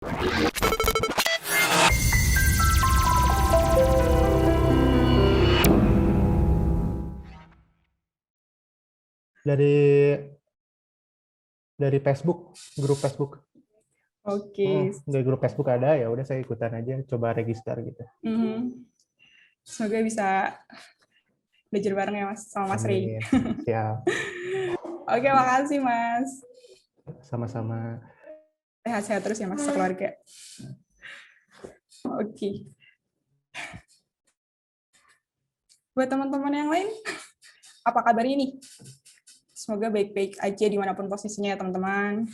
Dari Facebook, grup Facebook. Oke. Dari grup Facebook ada, ya udah saya ikutan aja, coba register gitu. Semoga bisa belajar bareng ya Mas sama Mas Rey. Amin. Siap. Oke, makasih Mas. Sama-sama. Sehat-sehat terus ya Mas sekeluarga. Oke. Buat teman-teman yang lain, apa kabarnya nih? Semoga baik-baik aja dimanapun posisinya ya teman-teman.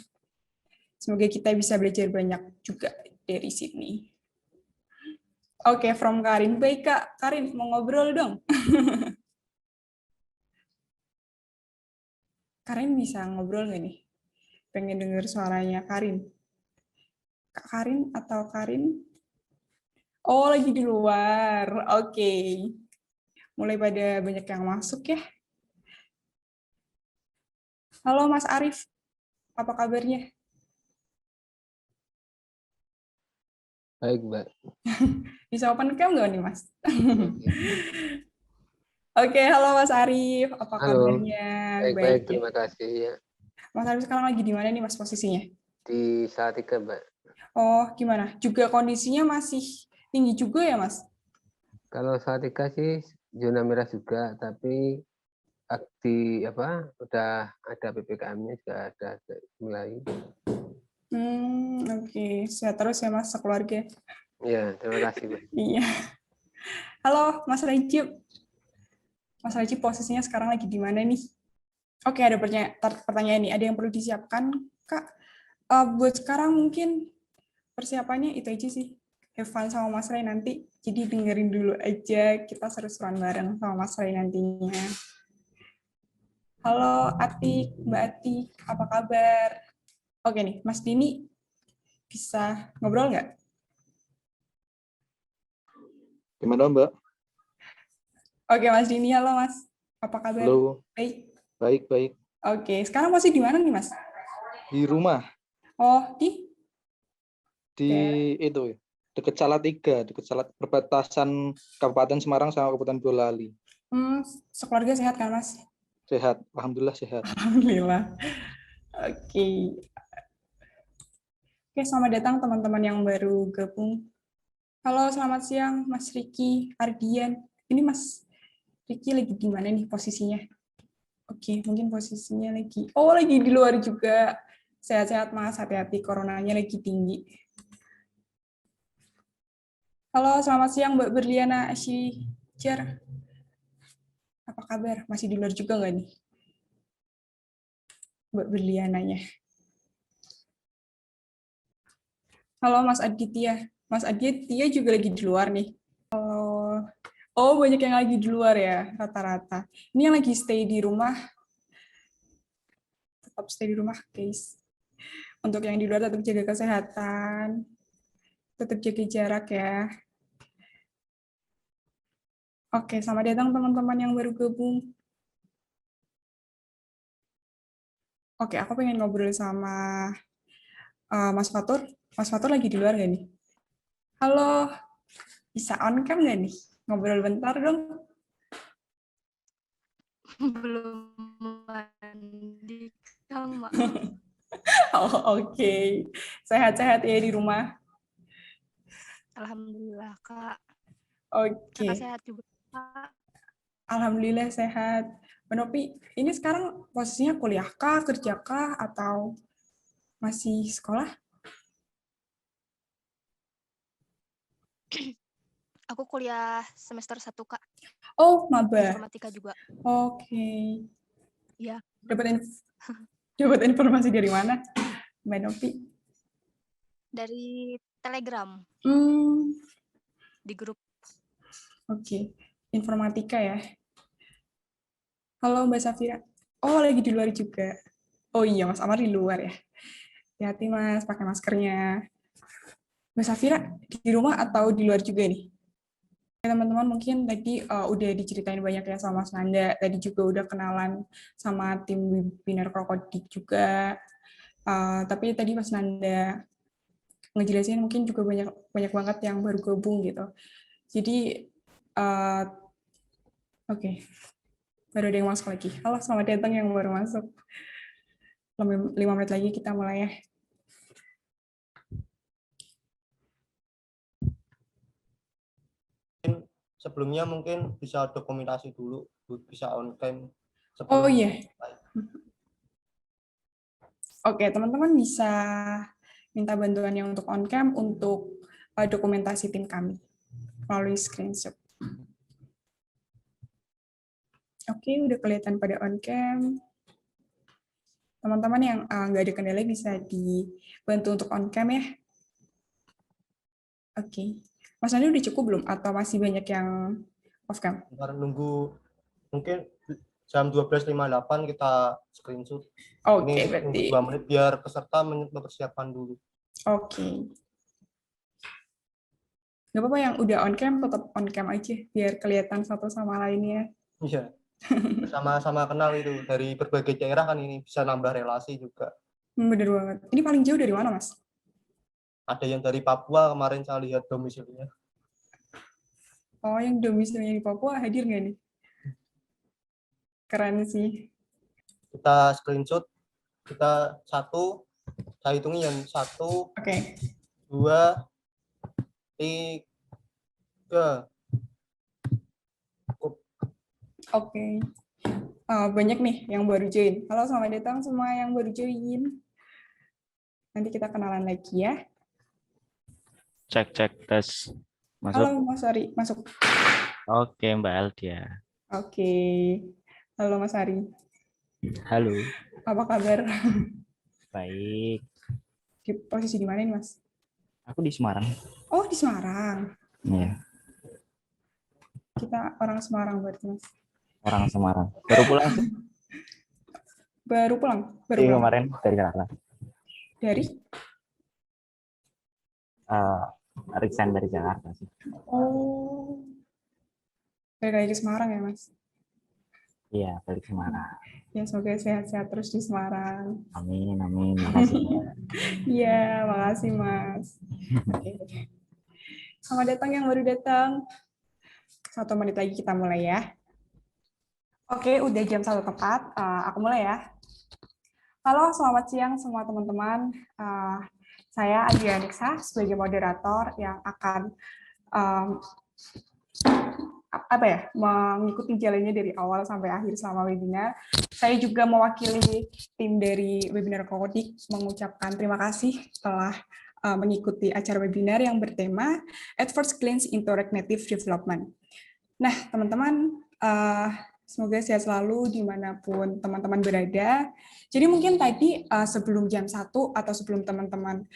Semoga kita bisa belajar banyak juga dari sini. Oke, from Karin. Baik Kak, Karin mau ngobrol dong. Karin bisa ngobrol nggak nih? Pengen denger suaranya Karin. Kak Karin atau Karin? Oh, lagi di luar. Oke. Mulai pada banyak yang masuk ya. Halo Mas Arif, apa kabarnya? Baik, Mbak. Bisa open cam nggak nih, Mas? Oke, halo Mas Arif, apa Halo. kabarnya? Baik-baik, Baik ya. terima kasih ya. Mas Arif sekarang lagi di mana nih, Mas, posisinya? Di Salatiga, Mbak. Oh, gimana? Juga kondisinya masih tinggi juga ya, Mas? Kalau Salatiga sih zona merah juga, tapi udah ada PPKM-nya juga ada mulai. Oke. Sehat terus ya, Mas, sekeluarga. Ya, terima kasih, Mbak. Iya. Halo, Mas Rajib. Mas Rajib posisinya sekarang lagi di mana nih? Oke, ada pertanyaan nih. Ada yang perlu disiapkan, Kak? Buat sekarang mungkin persiapannya itu aja sih. Have fun sama Mas Ray nanti. Jadi dengerin dulu aja, kita seru-seruan bareng sama Mas Ray nantinya. Halo Atik, Mbak Atik, apa kabar? Oke nih, Mas Dini bisa ngobrol nggak? Gimana Mbak? Oke Mas Dini, halo Mas. Apa kabar? Halo. Baik. Baik. Oke, sekarang masih di mana nih Mas? Di rumah. Oh, Di itu dekat Salatiga, dekat perbatasan Kabupaten Semarang sama Kabupaten Boyolali. Sekeluarga sehat kan Mas? Sehat, alhamdulillah sehat. Alhamdulillah. Oke. Oke, selamat datang teman-teman yang baru gabung. Halo, selamat siang Mas Riki, Ardian. Ini Mas Riki lagi di mana nih posisinya? Oke, mungkin posisinya lagi di luar juga. Sehat-sehat Mas, hati-hati coronanya lagi tinggi. Halo, selamat siang Mbak Berliana Asyijar. Apa kabar? Masih di luar juga nggak nih? Mbak Berliananya. Halo Mas Aditya. Mas Aditya juga lagi di luar nih. Halo. Oh, banyak yang lagi di luar ya, rata-rata. Ini yang lagi stay di rumah. Tetap stay di rumah, guys. Untuk yang di luar tetap jaga kesehatan. Tetap jaga jarak ya. Oke, selamat datang teman-teman yang baru gabung. Oke, aku pengen ngobrol sama Mas Fatur. Mas Fatur lagi di luar nggak nih? Halo, bisa on cam nggak nih? Ngobrol bentar dong. Belum mandi, Kang, Mak. Oh, oke. Sehat-sehat ya di rumah? Alhamdulillah, Kak. Oke. Kakak sehat juga, Kak. Alhamdulillah sehat. Mbak Nopi, ini sekarang posisinya kuliah kah, kerja kah, atau masih sekolah? Aku kuliah semester 1, Kak. Oh, maba. Informatika juga. Oke. Iya. Dapat informasi dari mana, Mbak Nopi? Dari Telegram. Di grup. Oke. Informatika ya. Halo Mbak Safira. Oh, lagi di luar juga. Oh iya, Mas Amar di luar ya. Hati-hati Mas, pakai maskernya. Mbak Safira di rumah atau di luar juga nih? Teman-teman mungkin tadi udah diceritain banyak ya sama Mas Nanda. Tadi juga udah kenalan sama tim webinar Krokodik juga. Tapi tadi Mas Nanda ngejelasin mungkin juga banyak banget yang baru gabung gitu. Jadi oke. Baru ada yang masuk lagi. Halo, selamat datang yang baru masuk. 5 menit lagi kita mulai ya. Sebelumnya mungkin bisa dokumentasi dulu, bisa on cam. Oh iya. Oke, teman-teman bisa minta bantuannya untuk on cam untuk dokumentasi tim kami melalui screenshot. Oke, udah kelihatan pada on cam. Teman-teman yang nggak ada kendala bisa dibantu untuk on cam ya. Oke. Mas Andi udah cukup belum? Atau masih banyak yang off cam? Ntar nunggu mungkin jam 12.58 kita screenshot. Oke, Ini berarti. 2 menit biar peserta mempersiapkan dulu. Oke. Nggak apa-apa yang udah on cam tetap on cam aja biar kelihatan satu sama lainnya. Iya. Sama-sama kenal itu dari berbagai daerah kan, ini bisa nambah relasi juga. Bener banget. Ini paling jauh dari mana, Mas? Ada yang dari Papua, kemarin saya lihat domisilinya. Oh, yang domisilinya di Papua hadir nggak nih? Keren sih. Kita screenshot, kita saya hitungin yang 1, Oke. 2, 3. Oke. Banyak nih yang baru join. Halo, selamat datang semua yang baru join. Nanti kita kenalan lagi ya. Cek tes. Masuk. Halo Mas Ari, masuk. Oke Mbak Aldia. Oke. Halo Mas Ari. Halo. Apa kabar? Baik. Di posisi di mana nih Mas? Aku di Semarang. Oh di Semarang. Iya. Kita orang Semarang berarti Mas. Orang Semarang. Baru pulang sih. Baru pulang. Iya, kemarin dari Jakarta. Dari? Resign dari Jakarta sih. Oh. Balik lagi ke Semarang ya Mas? Iya, balik Semarang. Ya semoga sehat-sehat terus di Semarang. Amin, amin. Makasih. Iya, makasih Mas. Selamat datang yang baru datang. 1 menit lagi kita mulai ya. Oke, udah jam 1 tepat. Aku mulai ya. Halo, selamat siang semua teman-teman. Saya Adria Niksa sebagai moderator yang akan mengikuti jalannya dari awal sampai akhir selama webinar. Saya juga mewakili tim dari webinar Krokodik mengucapkan terima kasih telah mengikuti acara webinar yang bertema At First Glance into React Native Development. Nah, teman-teman, semoga sehat selalu dimanapun teman-teman berada. Jadi mungkin tadi sebelum jam 1 atau sebelum teman-teman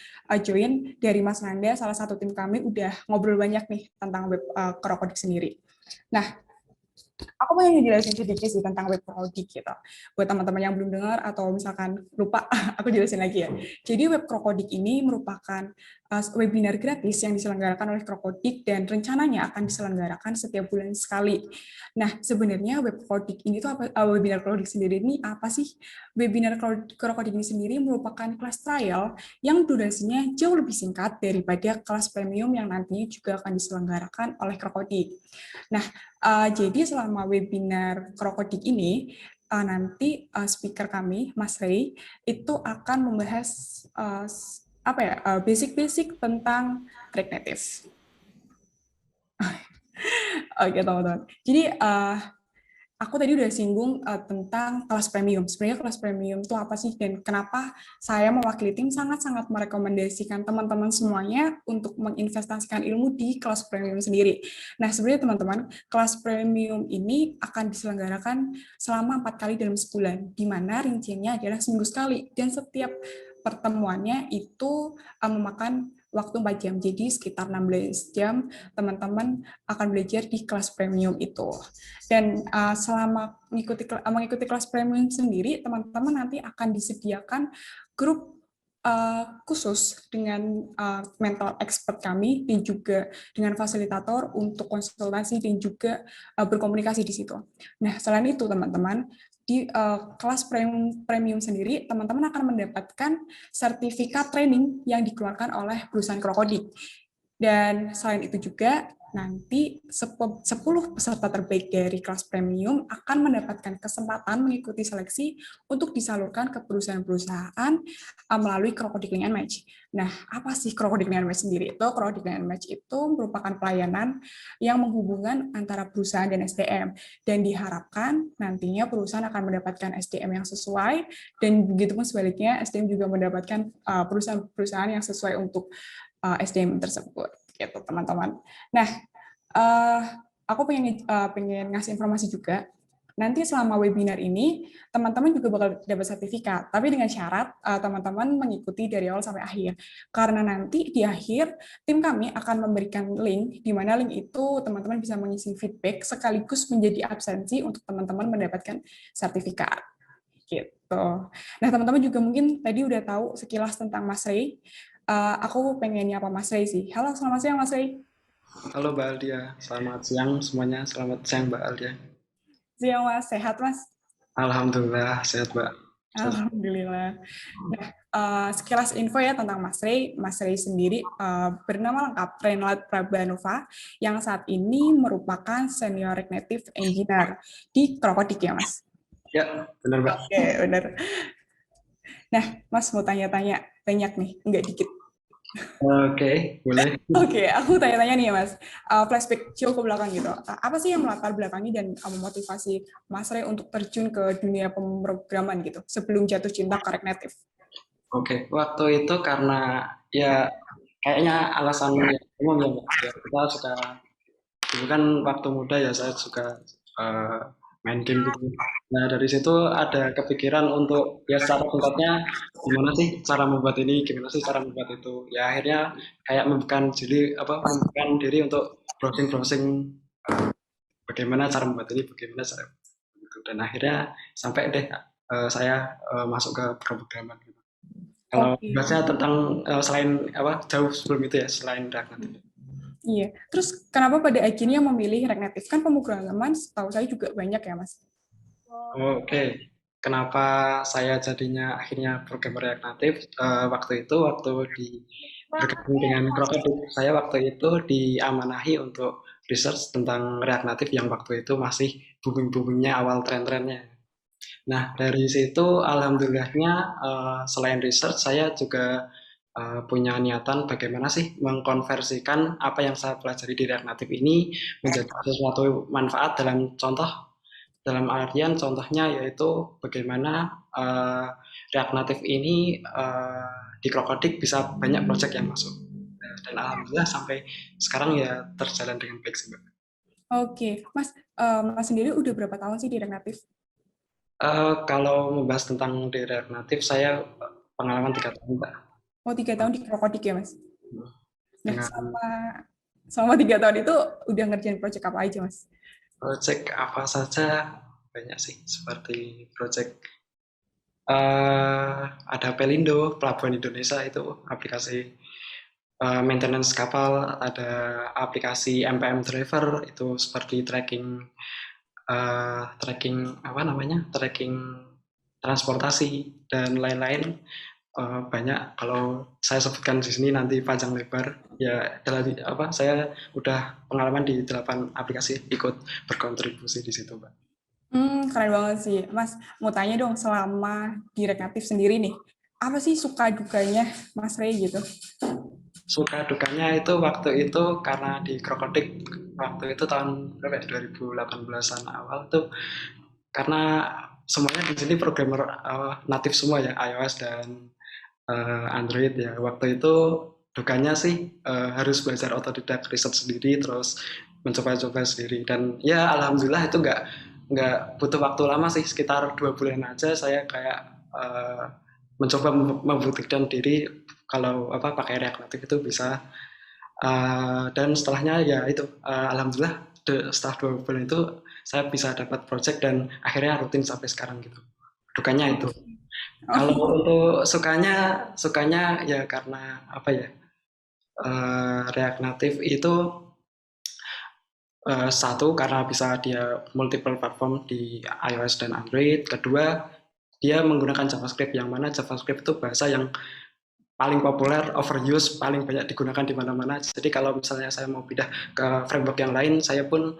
join, dari Mas Nanda, salah satu tim kami udah ngobrol banyak nih tentang web Krokodik sendiri. Nah, aku mau ngejelasin sedikit sih tentang web Krokodik gitu. Buat teman-teman yang belum dengar atau misalkan lupa, aku jelasin lagi ya. Jadi web Krokodik ini merupakan webinar gratis yang diselenggarakan oleh Krokodik dan rencananya akan diselenggarakan setiap bulan sekali. Nah, sebenarnya web Krokodik ini tuh apa? Webinar Krokodik sendiri ini apa sih? Webinar Krokodik ini sendiri merupakan kelas trial yang durasinya jauh lebih singkat daripada kelas premium yang nantinya juga akan diselenggarakan oleh Krokodik. Nah, jadi selama webinar Krokodik ini nanti speaker kami, Mas Ray, itu akan membahas basic-basic tentang React Native. Oke, teman-teman. Jadi aku tadi udah singgung tentang kelas premium. Sebenarnya kelas premium itu apa sih dan kenapa saya mewakili tim sangat-sangat merekomendasikan teman-teman semuanya untuk menginvestasikan ilmu di kelas premium sendiri. Nah, sebenarnya teman-teman, kelas premium ini akan diselenggarakan selama 4 kali dalam sebulan, di mana rinciannya adalah seminggu sekali dan setiap pertemuannya itu memakan waktu 4 jam, jadi sekitar 16 jam teman-teman akan belajar di kelas premium itu. Dan selama mengikuti kelas premium sendiri, teman-teman nanti akan disediakan grup khusus dengan mental expert kami dan juga dengan fasilitator untuk konsultasi dan juga berkomunikasi di situ. Nah, selain itu teman-teman, di kelas premium sendiri, teman-teman akan mendapatkan sertifikat training yang dikeluarkan oleh perusahaan Krokodik. Dan selain itu juga, nanti 10 peserta terbaik dari kelas premium akan mendapatkan kesempatan mengikuti seleksi untuk disalurkan ke perusahaan-perusahaan melalui Krokodik Link and Match. Nah, apa sih Krokodik Link and Match sendiri? Krokodik Link and Match itu merupakan pelayanan yang menghubungkan antara perusahaan dan SDM. Dan diharapkan nantinya perusahaan akan mendapatkan SDM yang sesuai, dan begitu pun sebaliknya, SDM juga mendapatkan perusahaan-perusahaan yang sesuai untuk SDM tersebut, gitu teman-teman. Nah, aku pengen ngasih informasi juga. Nanti selama webinar ini, teman-teman juga bakal dapat sertifikat, tapi dengan syarat teman-teman mengikuti dari awal sampai akhir. Karena nanti di akhir, tim kami akan memberikan link, di mana link itu teman-teman bisa mengisi feedback sekaligus menjadi absensi untuk teman-teman mendapatkan sertifikat. Gitu. Nah, teman-teman juga mungkin tadi udah tahu sekilas tentang Mas Rey. Aku pengen nyapa Mas Rey sih. Halo, selamat siang Mas Rey. Halo Mbak Aldia, selamat siang semuanya. Selamat siang Mbak Aldia. Siang Mas, sehat Mas? Alhamdulillah sehat Mbak. Alhamdulillah. Nah, sekilas info ya tentang Mas Rey. Mas Rey sendiri bernama lengkap Renlat Prabanova, yang saat ini merupakan Senior Regenerative Engineer di Krokodik ya Mas? Ya, benar Mbak. Oke, benar. Nah, Mas mau tanya-tanya banyak nih, enggak dikit. Oke, boleh. Oke, aku tanya-tanya nih ya Mas, flashback jauh ke belakang gitu. Apa sih yang melatar belakangi dan memotivasi Mas Rey untuk terjun ke dunia pemrograman gitu, sebelum jatuh cinta ke React Native? Oke, waktu itu karena ya kayaknya alasan yang umum ya Mbak. Ya, kita suka, dulu kan waktu muda ya saya suka main game gitu. Nah dari situ ada kepikiran untuk ya secara singkatnya gimana sih cara membuat ini, gimana sih cara membuat itu. Ya akhirnya kayak membuka diri untuk browsing bagaimana cara membuat ini, bagaimana cara itu. Dan akhirnya sampai deh saya masuk ke pemrograman gitu. Kalau bahasnya tentang selain jauh sebelum itu ya, selain React Native. Iya, terus kenapa pada akhirnya memilih React Native? Kan pemrograman setahu saya juga banyak ya, Mas. Oke. Kenapa saya jadinya akhirnya programmer React Native? Waktu bergabung dengan Krokodik, saya waktu itu diamanahi untuk research tentang React Native yang waktu itu masih booming-boomingnya, awal tren-trennya. Nah, dari situ alhamdulillahnya selain research, saya juga punya niatan bagaimana sih mengkonversikan apa yang saya pelajari di React Native ini menjadi sesuatu manfaat dalam artian contohnya yaitu bagaimana React Native ini di Krokodik bisa banyak project yang masuk, dan alhamdulillah sampai sekarang ya terjalan dengan baik sih Mbak. Oke, Mas sendiri udah berapa tahun sih di React Native? Kalau membahas tentang di React Native saya pengalaman 3 tahun Mbak. Oh, 3 tahun di Krokodik ya, Mas? Nah, selama 3 tahun itu udah ngerjain project apa aja, Mas? Project apa saja? Banyak sih, seperti project ada Pelindo, Pelabuhan Indonesia itu aplikasi maintenance kapal, ada aplikasi MPM Driver itu seperti tracking transportasi dan lain-lain. Banyak, kalau saya sebutkan di sini nanti panjang lebar ya. Saya udah pengalaman di 8 aplikasi ikut berkontribusi di situ Mbak. Keren banget sih Mas. Mau tanya dong, selama di React Native sendiri nih, apa sih suka dukanya Mas Rey gitu? Suka dukanya itu waktu itu karena di Krokodik waktu itu tahun 2018an awal tuh, karena semuanya di sini programmer native semua ya, iOS dan Android ya. Waktu itu dukanya sih harus belajar otodidak, riset sendiri, terus mencoba-coba sendiri. Dan ya alhamdulillah itu nggak butuh waktu lama sih, sekitar 2 bulan aja saya kayak mencoba membuktikan diri kalau pakai React Native itu bisa. Dan setelahnya ya itu alhamdulillah setelah 2 bulan itu saya bisa dapat project dan akhirnya rutin sampai sekarang gitu. Dukanya itu. Kalau untuk sukanya ya karena React Native itu Satu, karena bisa dia multiple platform di iOS dan Android. Kedua, dia menggunakan JavaScript, yang mana JavaScript itu bahasa yang paling populer, overuse, paling banyak digunakan di mana-mana. Jadi kalau misalnya saya mau pindah ke framework yang lain, saya pun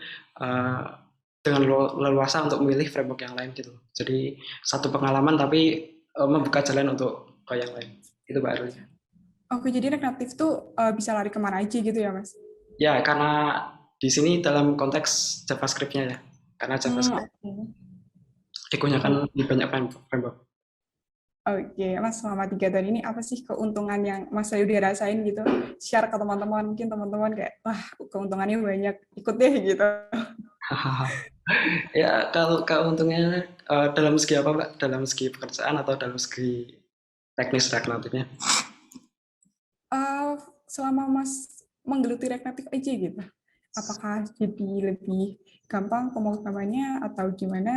dengan leluasa untuk memilih framework yang lain gitu. Jadi satu pengalaman tapi membuka jalan untuk ke yang lain. Itu Mbak Arli. Oke, jadi React Native tuh bisa lari kemana aja gitu ya, Mas? Ya, karena di sini dalam konteks JavaScript-nya ya. Karena JavaScript digunakan di banyak framework. Oke, Mas, selama 3 tahun ini apa sih keuntungan yang Mas Ray udah rasain gitu? Share ke teman-teman, mungkin teman-teman kayak, wah keuntungannya banyak, ikut deh gitu. Ya, kalau keuntungannya dalam segi apa, Mbak? Dalam segi pekerjaan atau dalam segi teknis React Native-nya? Selama Mas menggeluti React Native aja gitu, apakah jadi lebih gampang pemrogramannya atau gimana?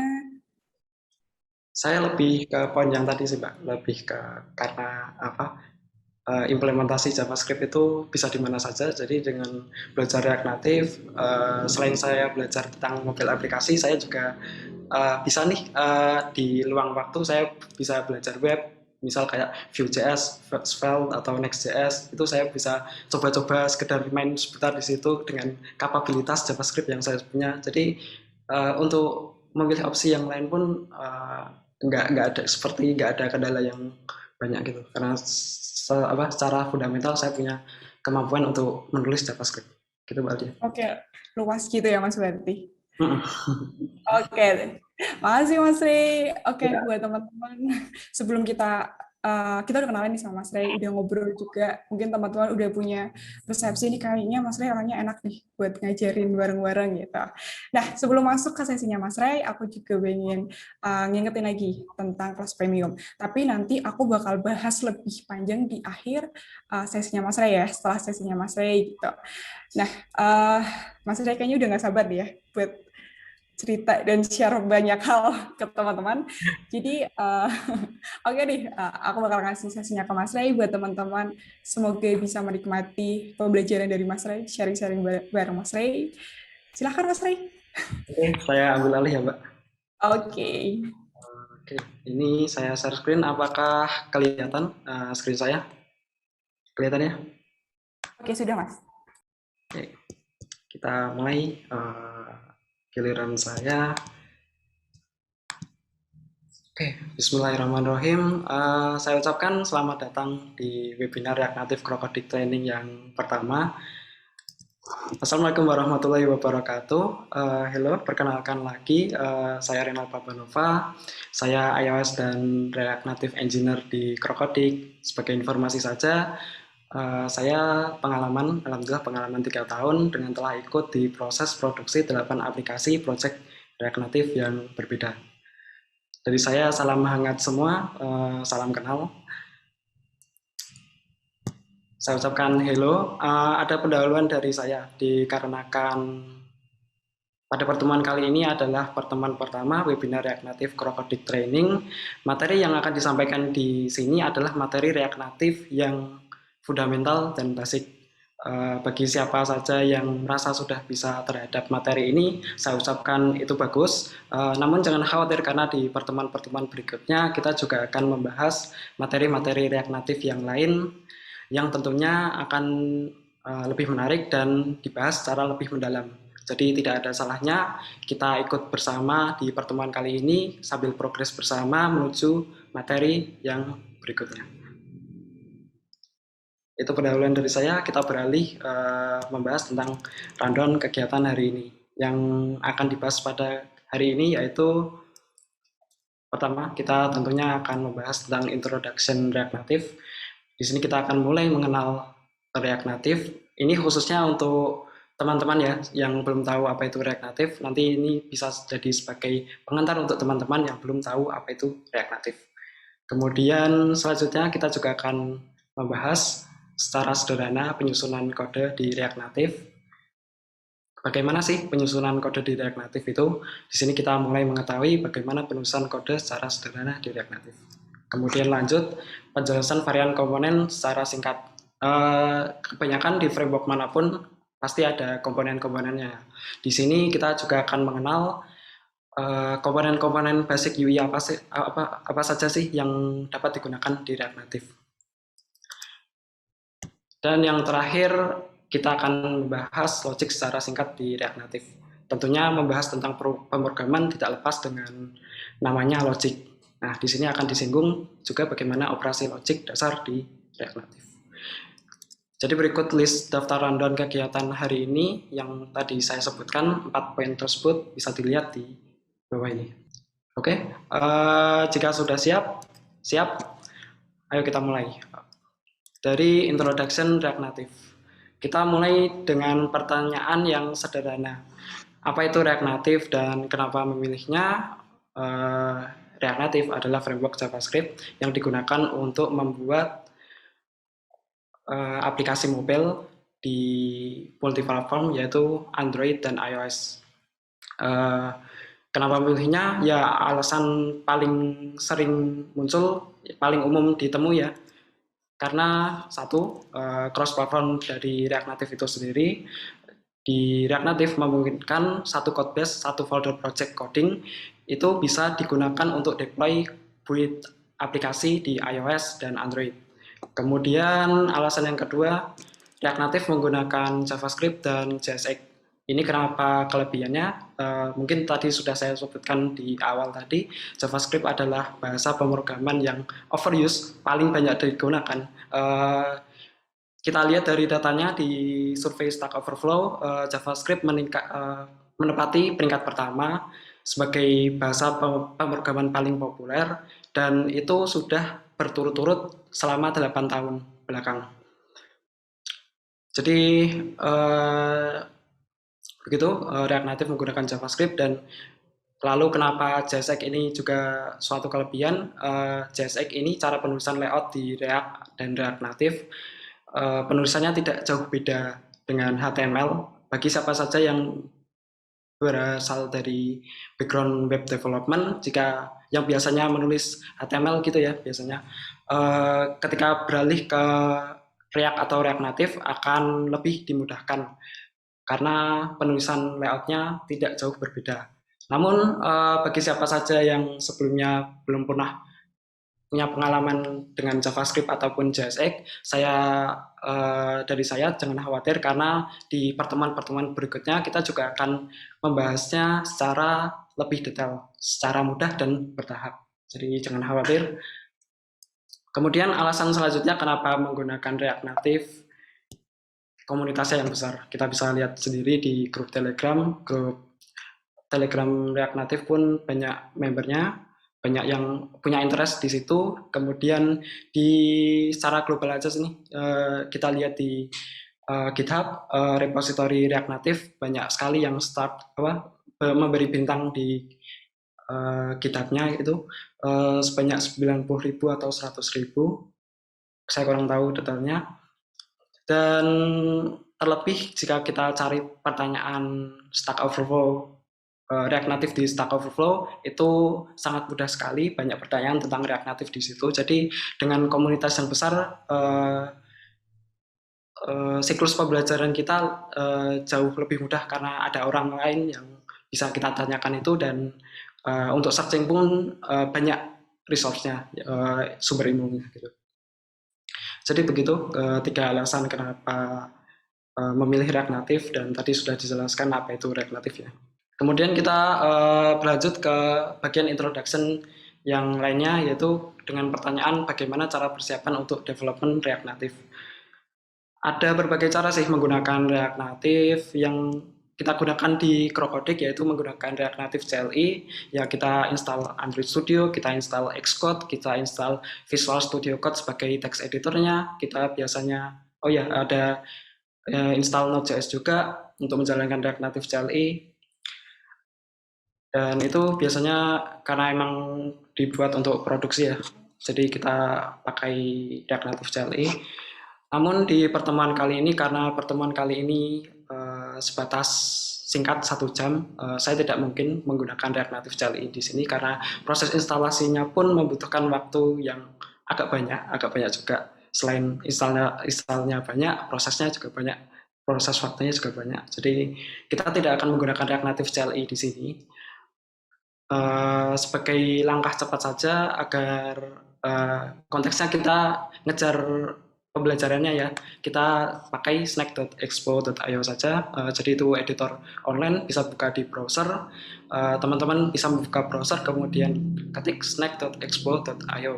Saya lebih ke poin yang tadi sih, Mbak. Lebih ke karena implementasi JavaScript itu bisa di mana saja. Jadi dengan belajar React Native, selain saya belajar tentang mobile aplikasi, saya juga bisa nih di luang waktu saya bisa belajar web. Misal kayak Vue.js, Svelte, atau Next.js, itu saya bisa coba-coba sekedar main sebentar di situ dengan kapabilitas JavaScript yang saya punya. Jadi untuk memilih opsi yang lain pun nggak ada kendala yang banyak gitu, karena secara fundamental saya punya kemampuan untuk menulis JavaScript gitu Mbak Aldi. Oke, luas gitu ya Mas berarti. Oke, makasih Mas Ray. Oke, buat teman-teman, sebelum kita udah kenalan nih sama Mas Ray, udah ngobrol juga, mungkin teman-teman udah punya persepsi nih kayaknya Mas Ray orangnya enak nih buat ngajarin bareng-bareng gitu. Nah, sebelum masuk ke sesinya Mas Ray, aku juga pengen ngingetin lagi tentang kelas premium. Tapi nanti aku bakal bahas lebih panjang di akhir sesinya Mas Ray ya, setelah sesinya Mas Ray gitu. Nah, Mas Ray kayaknya udah nggak sabar ya buat cerita dan share banyak hal ke teman-teman. Jadi, oke deh, aku bakal ngasih sesinya ke Mas Ray buat teman-teman. Semoga bisa menikmati pembelajaran dari Mas Ray, sharing-sharing bareng Mas Ray. Silahkan Mas Ray. Oke, saya ambil alih ya Mbak. Oke, ini saya share screen. Apakah kelihatan screen saya? Kelihatan ya? Oke, sudah Mas. Oke, kita mulai. Giliran saya. Oke, bismillahirrahmanirrahim. Saya ucapkan selamat datang di webinar React Native Crocodic Training yang pertama. Assalamualaikum warahmatullahi wabarakatuh. Hello, perkenalkan lagi, saya Renal Pabanova. Saya iOS dan React Native Engineer di Crocodic. Sebagai informasi saja, saya alhamdulillah pengalaman 3 tahun dengan telah ikut di proses produksi 8 aplikasi project React Native yang berbeda. Dari saya salam hangat semua, salam kenal. Saya ucapkan hello. Ada pendahuluan dari saya dikarenakan pada pertemuan kali ini adalah pertemuan pertama webinar React Native Crocodic Training. Materi yang akan disampaikan di sini adalah materi React Native yang fundamental dan basic. Bagi siapa saja yang merasa sudah bisa terhadap materi ini, saya ucapkan itu bagus. Namun jangan khawatir karena di pertemuan-pertemuan berikutnya kita juga akan membahas materi-materi React Native yang lain yang tentunya akan lebih menarik dan dibahas secara lebih mendalam. Jadi tidak ada salahnya kita ikut bersama di pertemuan kali ini sambil progres bersama menuju materi yang berikutnya. Itu pendahuluan dari saya. Kita beralih membahas tentang rundown kegiatan hari ini. Yang akan dibahas pada hari ini yaitu pertama, kita tentunya akan membahas tentang introduction React Native. Di sini kita akan mulai mengenal React Native. Ini khususnya untuk teman-teman ya yang belum tahu apa itu React Native. Nanti ini bisa jadi sebagai pengantar untuk teman-teman yang belum tahu apa itu React Native. Kemudian selanjutnya kita juga akan membahas secara sederhana penyusunan kode di React Native. Bagaimana sih penyusunan kode di React Native itu? Di sini kita mulai mengetahui bagaimana penulisan kode secara sederhana di React Native. Kemudian lanjut penjelasan varian komponen secara singkat. Kebanyakan di framework manapun pasti ada komponen-komponennya. Di sini kita juga akan mengenal komponen-komponen basic UI apa saja sih yang dapat digunakan di React Native. Dan yang terakhir, kita akan membahas logic secara singkat di React Native. Tentunya membahas tentang pemrograman tidak lepas dengan namanya logic. Nah, di sini akan disinggung juga bagaimana operasi logic dasar di React Native. Jadi berikut list daftar rundown kegiatan hari ini yang tadi saya sebutkan, 4 poin tersebut bisa dilihat di bawah ini. Oke, jika sudah siap, ayo kita mulai. Dari Introduction React Native. Kita mulai dengan pertanyaan yang sederhana. Apa itu React Native dan kenapa memilihnya? React Native adalah framework JavaScript yang digunakan untuk membuat aplikasi mobile di multiplatform yaitu Android dan iOS. Kenapa memilihnya? Ya alasan paling sering muncul, paling umum ditemui ya. Karena satu, cross platform dari React Native itu sendiri. Di React Native memungkinkan satu code base, satu folder project coding itu bisa digunakan untuk deploy build aplikasi di iOS dan Android. Kemudian alasan yang kedua, React Native menggunakan JavaScript dan JSX. Ini kenapa kelebihannya? Mungkin tadi sudah saya sebutkan di awal tadi, JavaScript adalah bahasa pemrograman yang overuse, paling banyak digunakan. Kita lihat dari datanya di survei Stack Overflow, JavaScript menempati peringkat pertama sebagai bahasa pemrograman paling populer, dan itu sudah berturut-turut selama 8 tahun belakang. Jadi begitu React Native menggunakan JavaScript. Dan lalu kenapa JSX ini juga suatu kelebihan? JSX ini cara penulisan layout di React dan React Native penulisannya tidak jauh beda dengan HTML. Bagi siapa saja yang berasal dari background web development, jika yang biasanya menulis HTML gitu ya biasanya, ketika beralih ke React atau React Native akan lebih dimudahkan karena penulisan layoutnya tidak jauh berbeda. Namun bagi siapa saja yang sebelumnya belum pernah punya pengalaman dengan JavaScript ataupun JSX, dari saya jangan khawatir karena di pertemuan-pertemuan berikutnya kita juga akan membahasnya secara lebih detail, secara mudah dan bertahap. Jadi jangan khawatir. Kemudian alasan selanjutnya kenapa menggunakan React Native, komunitasnya yang besar. Kita bisa lihat sendiri di grup Telegram React Native pun banyak membernya, banyak yang punya interest di situ. Kemudian secara global aja sini, kita lihat di GitHub, repository React Native banyak sekali yang memberi bintang di GitHub-nya itu sebanyak 90.000 atau 100.000. Saya kurang tahu detailnya. Dan terlebih jika kita cari pertanyaan Stack Overflow, React Native di Stack Overflow itu sangat mudah sekali, banyak pertanyaan tentang React Native di situ. Jadi dengan komunitas yang besar, siklus pembelajaran kita jauh lebih mudah karena ada orang lain yang bisa kita tanyakan itu, dan untuk searching pun banyak resource-nya, sumber ilmunya gitu. Jadi begitu 3 alasan kenapa memilih React Native, dan tadi sudah dijelaskan apa itu React Native ya. Kemudian kita berlanjut ke bagian introduction yang lainnya, yaitu dengan pertanyaan bagaimana cara persiapan untuk development React Native. Ada berbagai cara sih menggunakan React Native. Yang kita gunakan di Crocodic yaitu menggunakan React Native CLI. Ya, kita install Android Studio, kita install Xcode, kita install Visual Studio Code sebagai text editornya. Kita biasanya, ada install Node.js juga untuk menjalankan React Native CLI. Dan itu biasanya karena emang dibuat untuk produksi ya, jadi kita pakai React Native CLI. Namun di pertemuan kali ini, karena pertemuan kali ini sebatas singkat 1 jam, saya tidak mungkin menggunakan React Native CLI di sini karena proses instalasinya pun membutuhkan waktu yang agak banyak juga. Selain installnya banyak, prosesnya juga banyak. proses waktunya juga banyak. Jadi kita tidak akan menggunakan React Native CLI di sini. Sebagai langkah cepat saja agar konteksnya kita ngejar pembelajarannya ya, kita pakai snack.expo.io saja. Jadi itu editor online, bisa buka di browser. Teman-teman bisa membuka browser, kemudian ketik snack.expo.io.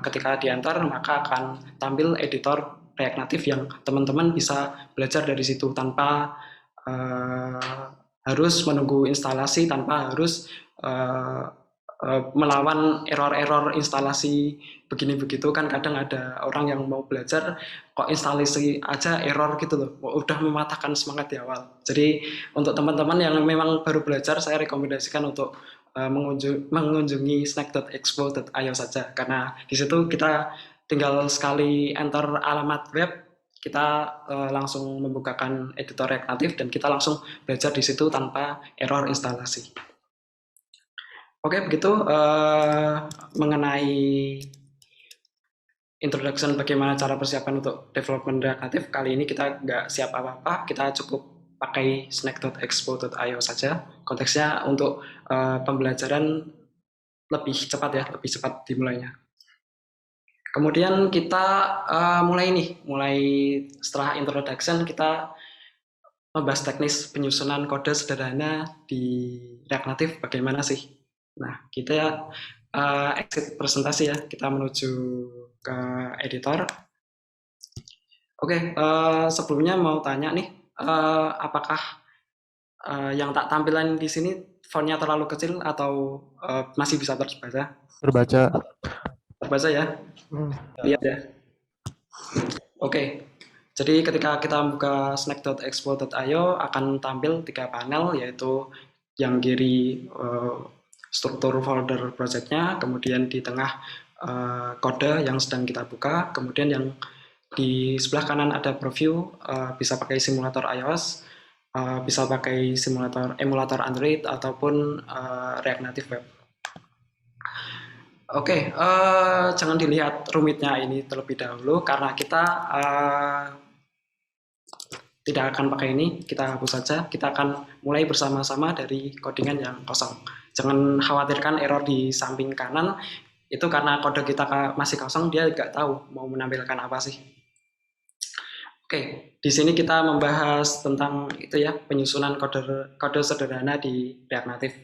Ketika di enter, maka akan tampil editor React Native yang teman-teman bisa belajar dari situ tanpa harus menunggu instalasi, tanpa harus melawan error-error instalasi begini begitu. Kan kadang ada orang yang mau belajar kok instalasi aja error gitu loh, udah mematahkan semangat di awal. Jadi untuk teman-teman yang memang baru belajar, saya rekomendasikan untuk mengunjungi snack.expo.io saja, karena di situ kita tinggal sekali enter alamat web, kita langsung membukakan editor React Native dan kita langsung belajar di situ tanpa error instalasi. Oke, begitu mengenai introduction bagaimana cara persiapan untuk development React Native. Kali ini kita nggak siap apa-apa, kita cukup pakai snack.expo.io saja. Konteksnya untuk pembelajaran lebih cepat ya, lebih cepat dimulainya. Kemudian kita mulai setelah introduction kita membahas teknis penyusunan kode sederhana di React Native bagaimana sih. Nah, kita exit presentasi ya, kita menuju ke editor. Oke, sebelumnya mau tanya nih, apakah yang tak tampilan di sini fontnya terlalu kecil atau masih bisa terbaca? Terbaca ya? Lihat ya. Oke, jadi ketika kita buka snack.expo.io akan tampil 3 panel, yaitu yang kiri struktur folder project-nya, kemudian di tengah kode yang sedang kita buka, kemudian yang di sebelah kanan ada preview, bisa pakai simulator iOS, bisa pakai emulator Android ataupun React Native Web. Oke, jangan dilihat rumitnya ini terlebih dahulu karena kita tidak akan pakai ini, kita hapus saja. Kita akan mulai bersama-sama dari codingan yang kosong. Jangan khawatirkan error di samping kanan, itu karena kode kita masih kosong, dia nggak tahu mau menampilkan apa sih. Oke, di sini kita membahas tentang itu ya, penyusunan kode sederhana di React Native.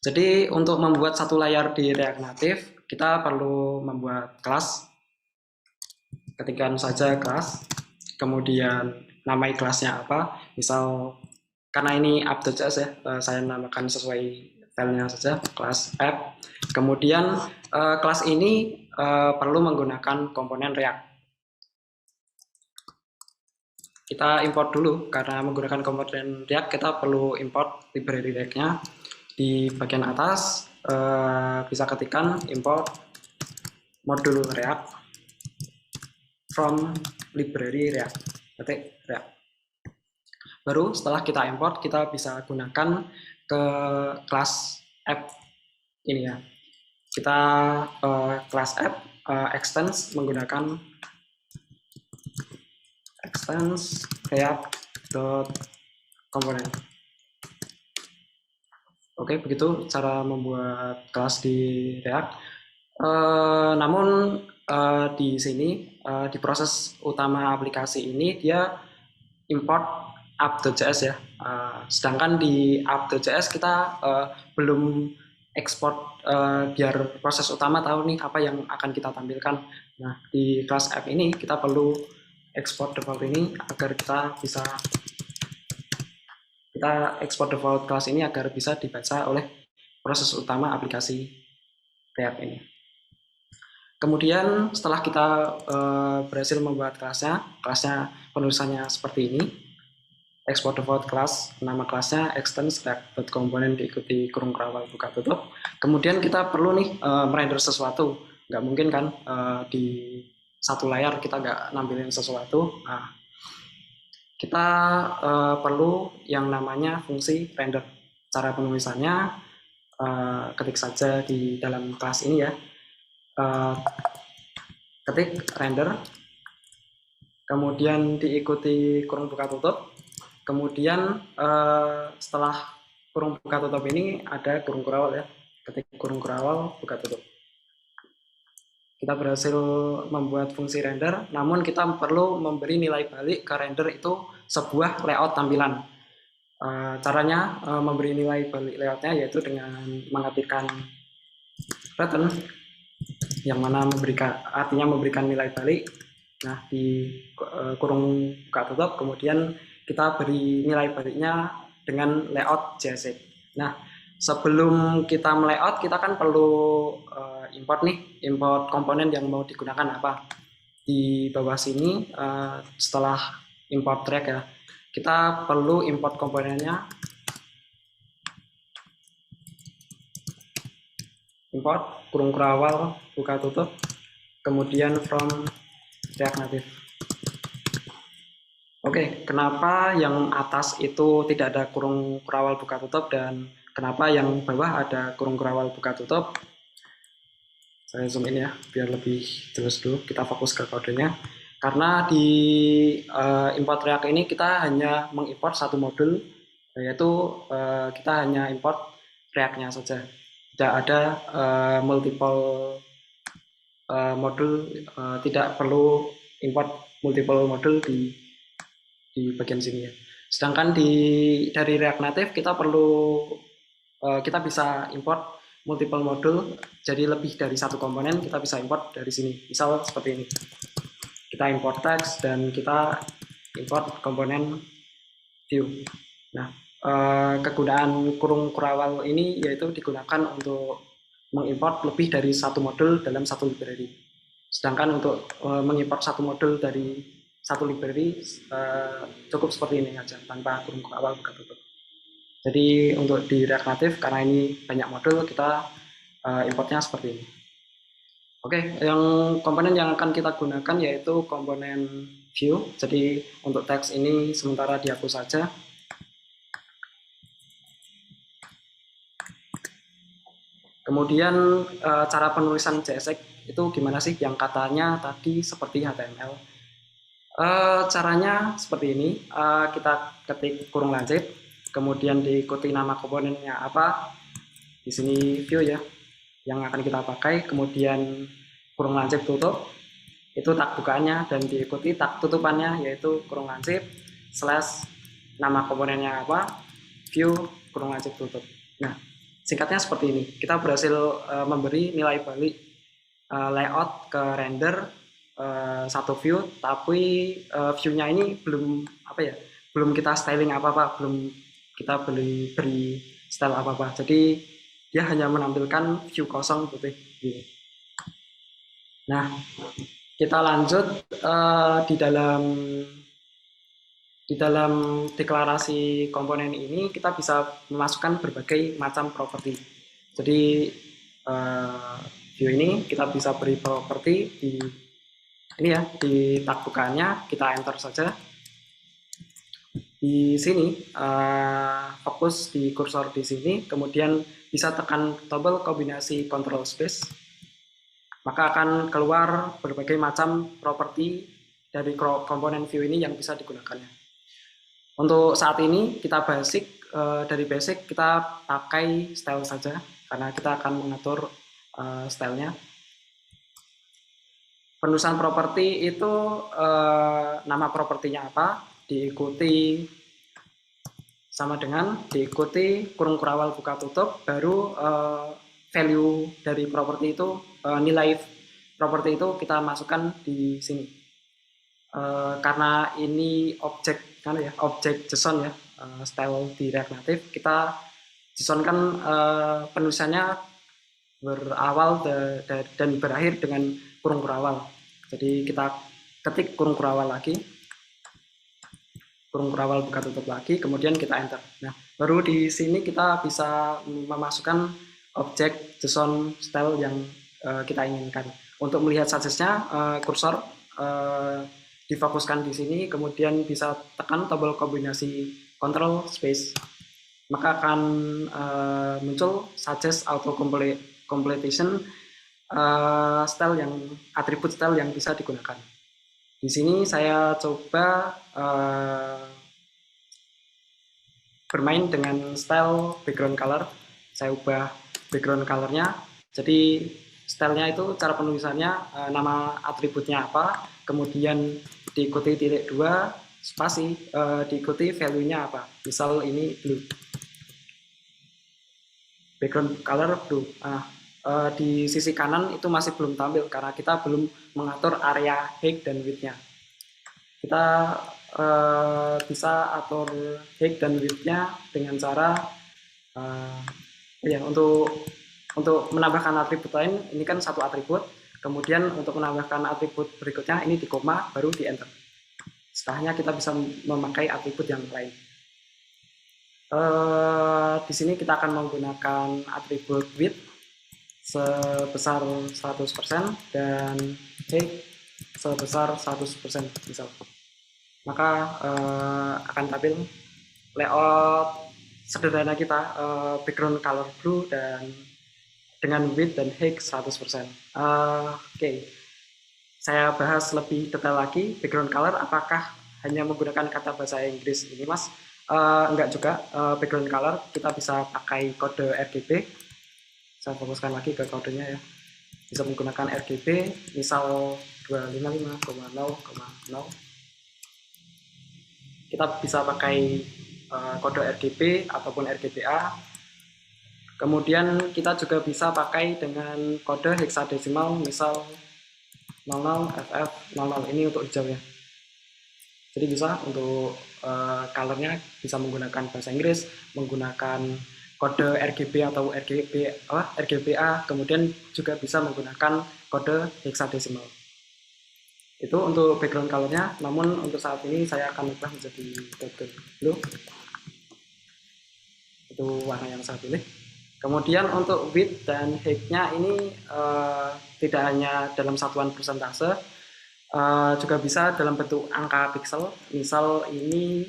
Jadi untuk membuat satu layar di React Native, kita perlu membuat kelas. Ketikkan saja kelas, kemudian namai kelasnya apa. Misal karena ini app.js ya, saya namakan sesuai filenya saja, kelas app. Kemudian kelas ini perlu menggunakan komponen React. Kita import dulu, karena menggunakan komponen React kita perlu import library React-nya. Di bagian atas bisa ketikkan import modul React from library React. Ketik React. Baru setelah kita import, kita bisa gunakan ke kelas app ini ya. Kita kelas app extends menggunakan extends react.component. Oke, begitu cara membuat kelas di React. Namun di sini di proses utama aplikasi ini dia import app.js ya. Sedangkan di app.js kita belum ekspor biar proses utama tahu nih apa yang akan kita tampilkan. Nah, di kelas app ini kita perlu ekspor default ini agar kita ekspor default kelas ini agar bisa dibaca oleh proses utama aplikasi React ini. Kemudian setelah kita berhasil membuat kelasnya penulisannya seperti ini. Export default class, nama kelasnya extends react.component diikuti kurung kerawal buka tutup. Kemudian kita perlu nih merender sesuatu. Nggak mungkin kan di satu layar kita nggak nampilin sesuatu. Nah, kita perlu yang namanya fungsi render. Cara penulisannya ketik saja di dalam kelas ini ya. Ketik render kemudian diikuti kurung buka tutup, kemudian setelah kurung buka tutup ini ada kurung kurawal ya, ketik kurung kurawal buka tutup. Kita berhasil membuat fungsi render, namun kita perlu memberi nilai balik ke render itu sebuah layout tampilan. Caranya memberi nilai balik layoutnya yaitu dengan mengetikkan return, yang mana artinya memberikan nilai balik. Nah, di kurung buka tutup, kemudian kita beri nilai baliknya dengan layout JSX. Nah, sebelum kita melayout, kita kan perlu import komponen yang mau digunakan apa. Di bawah sini, setelah import track ya, kita perlu import komponennya. Import kurung kurawal buka tutup, kemudian from React Native. Oke, kenapa yang atas itu tidak ada kurung kurawal buka tutup dan kenapa yang bawah ada kurung kurawal buka tutup? Saya zoom in ya, biar lebih jelas dulu. Kita fokus ke kodenya. Karena di import React ini kita hanya mengimport satu modul, yaitu kita hanya import React-nya saja. Tidak ada multiple modul, tidak perlu import multiple modul di bagian sini ya. Sedangkan dari React Native kita bisa import multiple modul, jadi lebih dari satu komponen kita bisa import dari sini. Misal seperti ini. Kita import text dan kita import komponen view. Nah, kegunaan kurung kurawal ini yaitu digunakan untuk mengimport lebih dari satu modul dalam satu library. Sedangkan untuk mengimport satu modul dari satu library cukup seperti ini aja, tanpa kurung kurawal buka tutup. Jadi untuk di React Native, karena ini banyak modul, kita importnya seperti ini. Oke, yang komponen yang akan kita gunakan yaitu komponen view. Jadi untuk teks ini sementara dihapus saja. Kemudian cara penulisan JSX itu gimana sih? Yang katanya tadi seperti HTML. Caranya seperti ini. Kita ketik kurung lancip, kemudian diikuti nama komponennya apa. Di sini view ya, yang akan kita pakai, kemudian kurung lancip tutup, itu tag bukaannya, dan diikuti tag tutupannya yaitu kurung lancip slash nama komponennya apa, view kurung lancip tutup. Nah, singkatnya seperti ini. Kita berhasil memberi nilai balik layout ke render satu view, tapi view-nya ini belum kita styling apa-apa, belum kita beri style apa-apa. Jadi dia hanya menampilkan view kosong putih. Nah, kita lanjut di dalam deklarasi komponen ini kita bisa memasukkan berbagai macam properti. Jadi view ini kita bisa beri properti di tag bukaannya, kita enter saja. Di sini fokus di kursor di sini, kemudian bisa tekan tombol kombinasi control space, maka akan keluar berbagai macam properti dari komponen view ini yang bisa digunakannya. Untuk saat ini kita dari basic kita pakai style saja karena kita akan mengatur stylenya. Penulisan properti itu nama propertinya apa, diikuti sama dengan diikuti kurung kurawal buka tutup, baru value dari properti itu, nilai properti itu kita masukkan di sini. Karena ini objek JSON ya, style di React Native, kita JSON kan penulisannya berawal dan berakhir dengan kurung kurawal. Jadi kita ketik kurung kurawal lagi, kurung kurawal buka tutup lagi, kemudian kita enter. Nah, baru di sini kita bisa memasukkan objek JSON style yang kita inginkan. Untuk melihat suggest-nya, kursor difokuskan di sini, kemudian bisa tekan tombol kombinasi control space, maka akan muncul suggest auto completion style, yang atribut style yang bisa digunakan. Di sini saya coba bermain dengan style background color. Saya ubah background colornya. Jadi stylenya itu cara penulisannya nama atributnya apa, kemudian diikuti titik 2 spasi, diikuti value-nya apa. Misal ini blue. Background color blue. Di sisi kanan itu masih belum tampil karena kita belum mengatur area height dan width-nya. Kita bisa atur height dan width-nya dengan cara untuk menambahkan atribut lain. Ini kan satu atribut, kemudian untuk menambahkan atribut berikutnya ini di koma baru di enter. Setelahnya kita bisa memakai atribut yang lain. Di sini kita akan menggunakan atribut width sebesar 100% dan height sebesar 100% misal. Maka akan tampil layout sederhana kita, background color blue dan dengan width dan height 100%. Oke. Saya bahas lebih detail lagi, background color apakah hanya menggunakan kata bahasa Inggris ini, Mas? Enggak juga, background color kita bisa pakai kode RGB. Saya fokuskan lagi ke kodenya ya. Bisa menggunakan RGB, misal 255,0,0. Kita bisa pakai kode RGB ataupun RGBA. Kemudian kita juga bisa pakai dengan kode hexadesimal, misal 00FF00. Ini untuk hijau ya. Jadi bisa untuk colornya bisa menggunakan bahasa Inggris, menggunakan kode RGB atau RGBA, kemudian juga bisa menggunakan kode hexadesimal. Itu untuk background colornya, namun untuk saat ini saya akan ubah menjadi background blue. Itu warna yang saya pilih. Kemudian untuk width dan height-nya ini tidak hanya dalam satuan persentase, juga bisa dalam bentuk angka pixel. Misal ini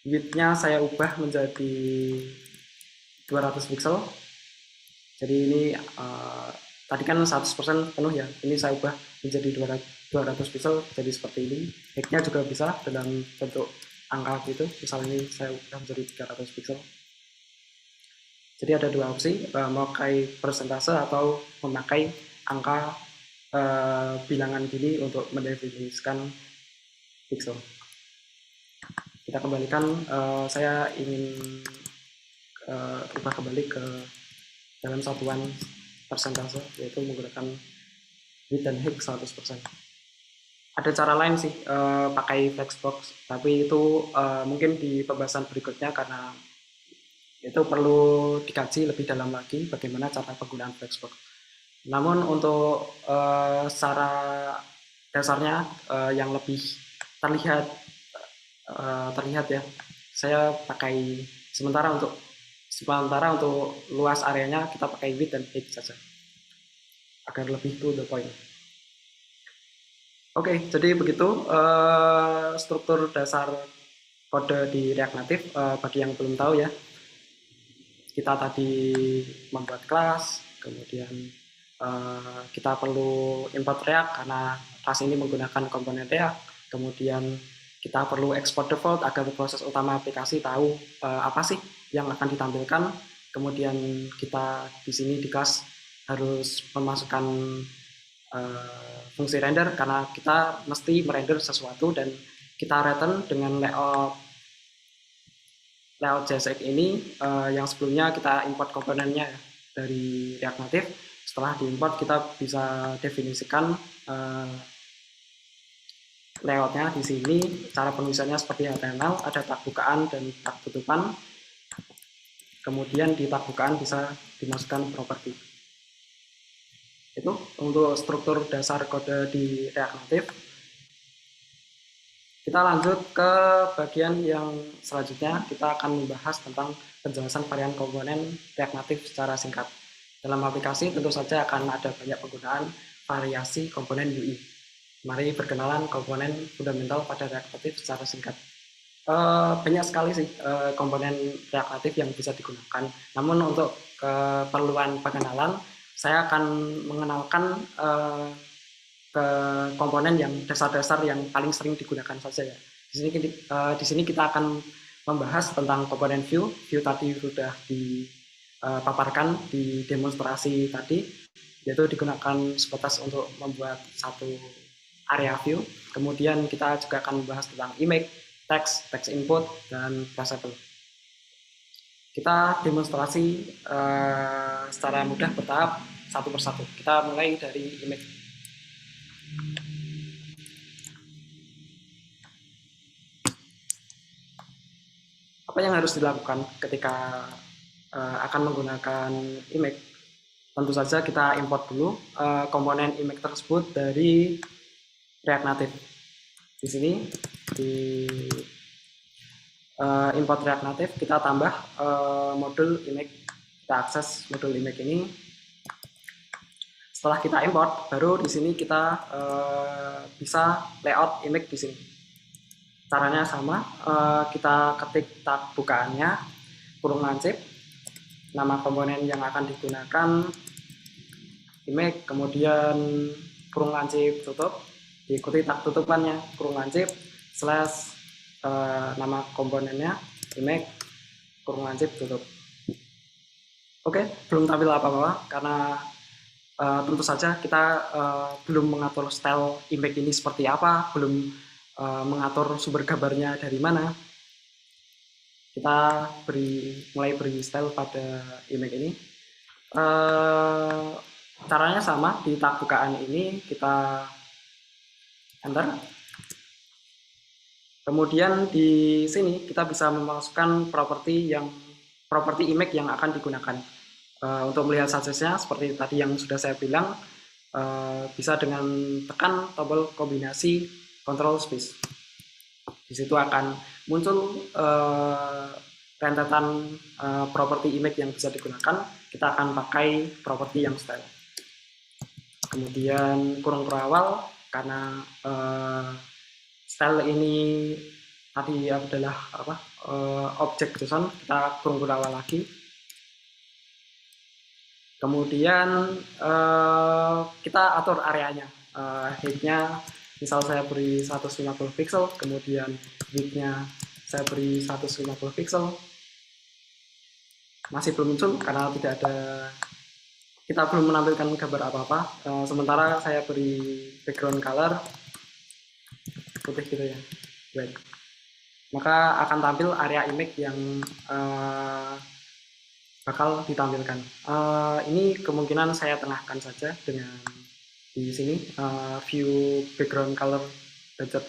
width-nya saya ubah menjadi 200 pixel. Jadi ini tadi kan 100% penuh ya, ini saya ubah menjadi 200 pixel, jadi seperti ini. Height-nya juga bisa dalam bentuk angka gitu, misal ini saya ubah menjadi 300 pixel. Jadi ada dua opsi, memakai persentase atau memakai angka bilangan gini untuk mendefinisikan pixel. Kita kembalikan, saya ingin ubah kembali ke dalam satuan persentase, yaitu menggunakan width dan height 100%. Ada cara lain sih, pakai flexbox, tapi itu mungkin di pembahasan berikutnya karena itu perlu dikaji lebih dalam lagi bagaimana cara penggunaan flexbox. Namun untuk secara dasarnya yang lebih terlihat ya, saya pakai sementara untuk luas areanya kita pakai width dan height saja agar lebih to the point. Oke, jadi begitu struktur dasar kode di React Native. Bagi yang belum tahu ya, kita tadi membuat kelas, kemudian kita perlu import React karena kelas ini menggunakan komponen React, kemudian kita perlu export default agar proses utama aplikasi tahu apa sih yang akan ditampilkan, kemudian kita di sini di kelas harus memasukkan fungsi render karena kita mesti merender sesuatu dan kita return dengan layout JSX ini yang sebelumnya kita import komponennya dari React Native. Setelah diimport kita bisa definisikan layoutnya di sini. Cara penulisannya seperti HTML, ada tag bukaan dan tag tutupan. Kemudian di tag bukaan bisa dimasukkan properti. Itu untuk struktur dasar kode di React Native. Kita lanjut ke bagian yang selanjutnya, kita akan membahas tentang penjelasan varian komponen React Native secara singkat. Dalam aplikasi tentu saja akan ada banyak penggunaan variasi komponen UI. Mari perkenalan komponen fundamental pada React Native secara singkat. Banyak sekali sih komponen React Native yang bisa digunakan. Namun untuk keperluan pengenalan, saya akan mengenalkan ke komponen yang dasar-dasar yang paling sering digunakan saja ya. Di sini kita akan membahas tentang komponen view. View tadi sudah dipaparkan di demonstrasi tadi, yaitu digunakan sebatas untuk membuat satu area view. Kemudian kita juga akan membahas tentang image, text input, dan traceable. Kita demonstrasi secara mudah bertahap satu persatu. Kita mulai dari image. Apa yang harus dilakukan ketika akan menggunakan image? Tentu saja kita import dulu komponen image tersebut dari React Native. Di sini di import React Native, kita tambah modul image, kita akses modul image ini. Setelah kita import, baru di sini kita bisa layout image di sini. Caranya sama, kita ketik tag bukaannya, kurung lancip, nama komponen yang akan digunakan, image, kemudian kurung lancip tutup, diikuti tag tutupannya, kurung lancip, slash nama komponennya, image, kurung lancip, tutup. Oke, belum tampil apa-apa karena tentu saja kita belum mengatur style image ini seperti apa, belum mengatur sumber gambarnya dari mana. Kita mulai beri style pada image ini. Caranya sama, di tab bukaan ini kita enter. Kemudian di sini kita bisa memasukkan properti image yang akan digunakan. Untuk melihat success-nya seperti tadi yang sudah saya bilang, bisa dengan tekan tombol kombinasi Control Space. Di situ akan muncul rentetan properti image yang bisa digunakan. Kita akan pakai properti yang style. Kemudian kurung berawal, karena style ini tadi adalah objek JSON, kita kurung berawal lagi. Kemudian kita atur areanya, height-nya misal saya beri 150 pixel, kemudian width-nya saya beri 150 pixel. Masih belum muncul karena kita belum menampilkan gambar apa-apa. Sementara saya beri background color putih gitu ya, white. Maka akan tampil area image yang bakal ditampilkan. Ini kemungkinan saya tengahkan saja dengan di sini view background color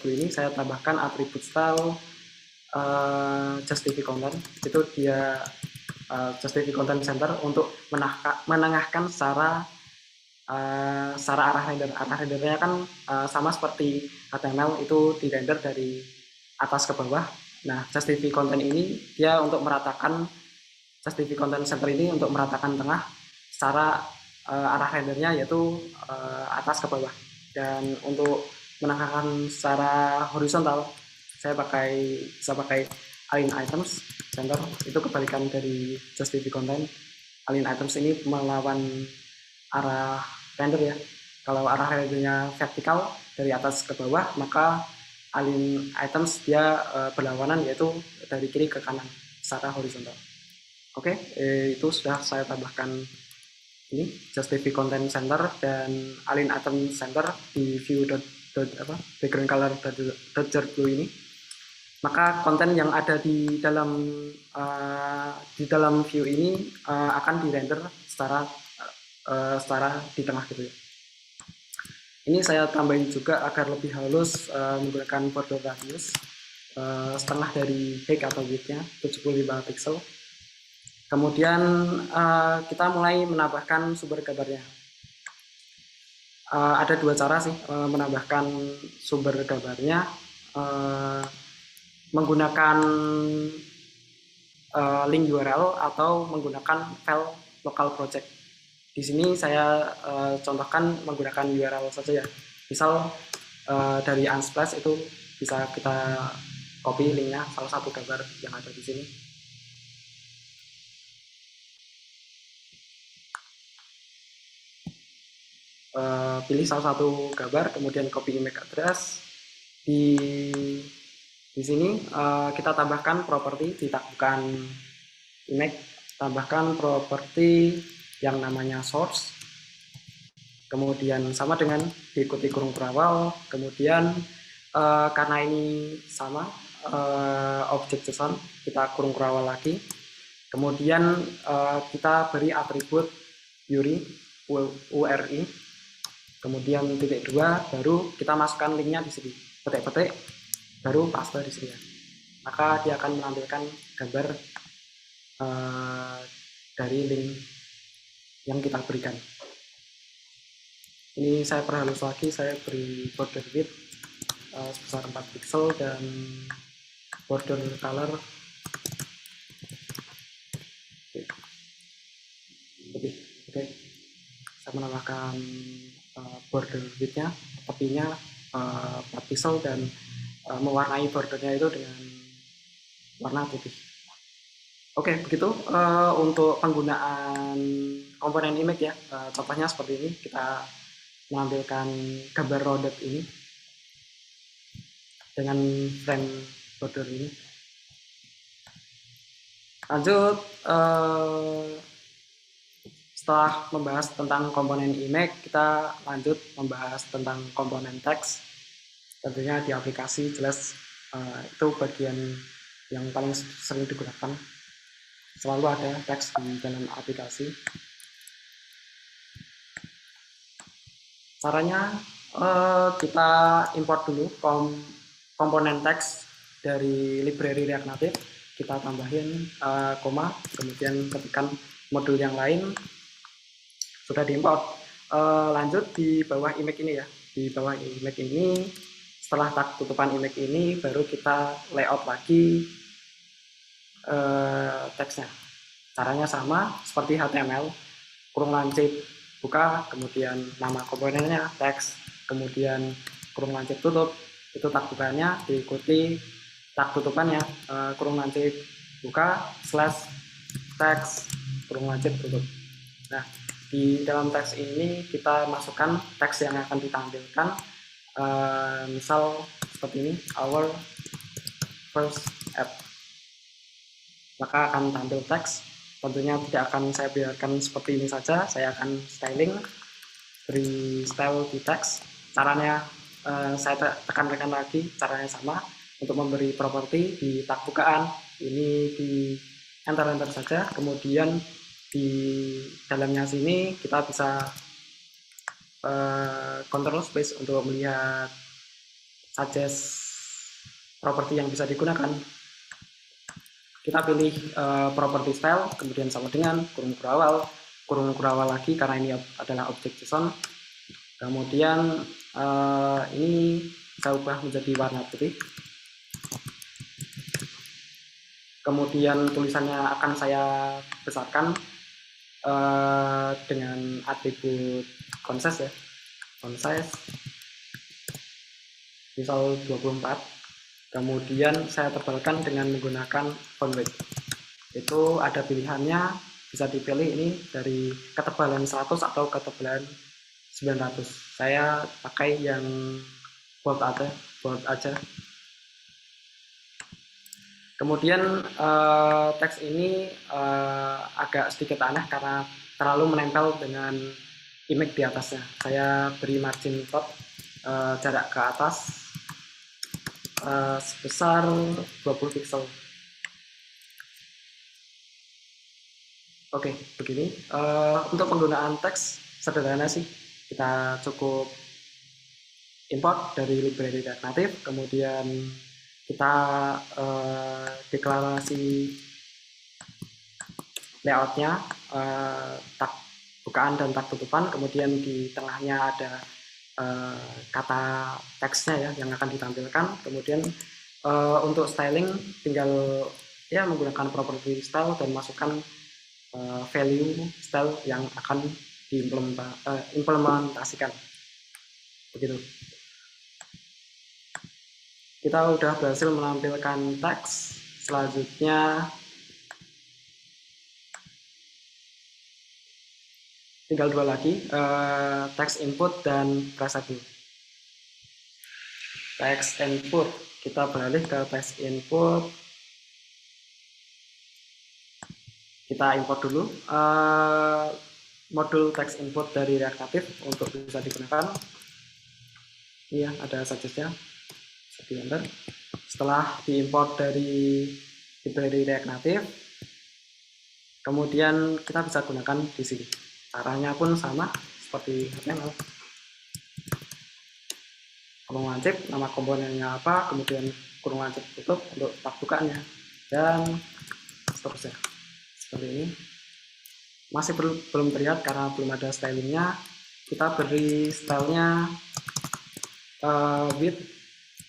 blue ini saya tambahkan atribut style justify content. Itu dia justify content center untuk menengahkan secara arah render. Arah rendernya kan sama seperti HTML, itu di render dari atas ke bawah. Nah, justify content ini dia untuk meratakan, justify content center ini untuk meratakan tengah secara arah rendernya, yaitu atas ke bawah. Dan untuk menengahkan secara horizontal, saya bisa pakai align items center. Itu kebalikan dari justify content. Align items ini melawan arah render ya. Kalau arah rendernya vertikal dari atas ke bawah, maka align items dia berlawanan, yaitu dari kiri ke kanan secara horizontal. Oke, itu sudah saya tambahkan ini justify content center dan align item center di view background color blue ini. Maka konten yang ada di dalam view ini akan dirender secara di tengah gitu ya. Ini saya tambahin juga agar lebih halus menggunakan border radius setengah dari height atau width-nya 75 pixel. Kemudian kita mulai menambahkan sumber gambarnya. Ada dua cara sih menambahkan sumber gambarnya, menggunakan link URL atau menggunakan file local project. Di sini saya contohkan menggunakan URL saja ya. Misal dari Unsplash itu bisa kita copy linknya, salah satu gambar yang ada di sini. pilih salah satu gambar, kemudian copy image address. Di sini kita tambahkan properti di bukaan image, tambahkan properti yang namanya source, kemudian sama dengan diikuti kurung berawal, kemudian karena ini sama objek JSON, kita kurung berawal lagi, kemudian kita beri atribut URI, kemudian titik 2, baru kita masukkan linknya di sini, petik-petik, baru paste di sini. Maka dia akan menampilkan gambar dari link yang kita berikan. Ini saya perhalus lagi, saya beri border width sebesar 4 pixel dan border color lebih. Oke. Saya menambahkan border width-nya, tepinya 4 pixel dan mewarnai bordernya itu dengan warna putih. Oke, begitu untuk penggunaan komponen image ya. Contohnya seperti ini, kita menampilkan gambar rounded ini dengan frame border ini. Lanjut, setelah membahas tentang komponen image, kita lanjut membahas tentang komponen teks. Tentunya di aplikasi jelas itu bagian yang paling sering digunakan. Selalu ada teks di dalam aplikasi. Caranya kita import dulu komponen teks dari library React Native, kita tambahin koma, kemudian ketikkan modul yang lain, sudah diimport. Lanjut di bawah image ini ya, di bawah image ini, setelah tag tutupan image ini, baru kita layout lagi teksnya. Caranya sama seperti HTML, kurung lancip buka, kemudian nama komponennya teks, kemudian kurung lancip tutup, itu tag bukanya diikuti tag tutupannya, kurung lancip buka slash teks kurung lancip tutup. Nah, di dalam teks ini kita masukkan teks yang akan ditampilkan, misal seperti ini, our first app, maka akan tampil teks. Tentunya tidak akan saya biarkan seperti ini saja, saya akan styling, beri style di teks. Caranya saya tekan-tekan lagi, caranya sama, untuk memberi properti di tag bukaan ini di enter saja, kemudian di dalamnya sini kita bisa control space untuk melihat suggest properti yang bisa digunakan. Kita pilih property style, kemudian sama dengan kurung berawal lagi karena ini adalah objek JSON. Kemudian ini saya ubah menjadi warna putih. Kemudian tulisannya akan saya besarkan dengan atribut concise ya, concise, misal 24. Kemudian saya tebalkan dengan menggunakan font weight. Itu ada pilihannya, bisa dipilih ini dari ketebalan 100 atau ketebalan 900. Saya pakai yang bold aja. Kemudian teks ini agak sedikit aneh karena terlalu menempel dengan image di atasnya. Saya beri margin top jarak ke atas sebesar 20 pixel. Oke, begini. Untuk penggunaan teks sederhana sih. Kita cukup import dari library React Native, kemudian kita deklarasi layoutnya, tag bukaan dan tag tutupan, kemudian di tengahnya ada kata teksnya ya yang akan ditampilkan. Kemudian untuk styling tinggal ya menggunakan property style dan masukkan value style yang akan diimplementasikan. Begitu. Kita udah berhasil menampilkan teks. Selanjutnya tinggal dua lagi, text input dan pressable. Text input, kita beralih ke text input. Kita import dulu modul text input dari React Native untuk bisa digunakan. Iya, ada suggest-nya. Setelah diimport dari library React Native, kemudian kita bisa gunakan di sini. Caranya pun sama seperti HTML. Kurung lancip, nama komponennya apa, kemudian kurung lancip tutup untuk tab bukanya, dan seterusnya. Seperti ini. Masih belum terlihat karena belum ada stylingnya. Kita beri stylenya width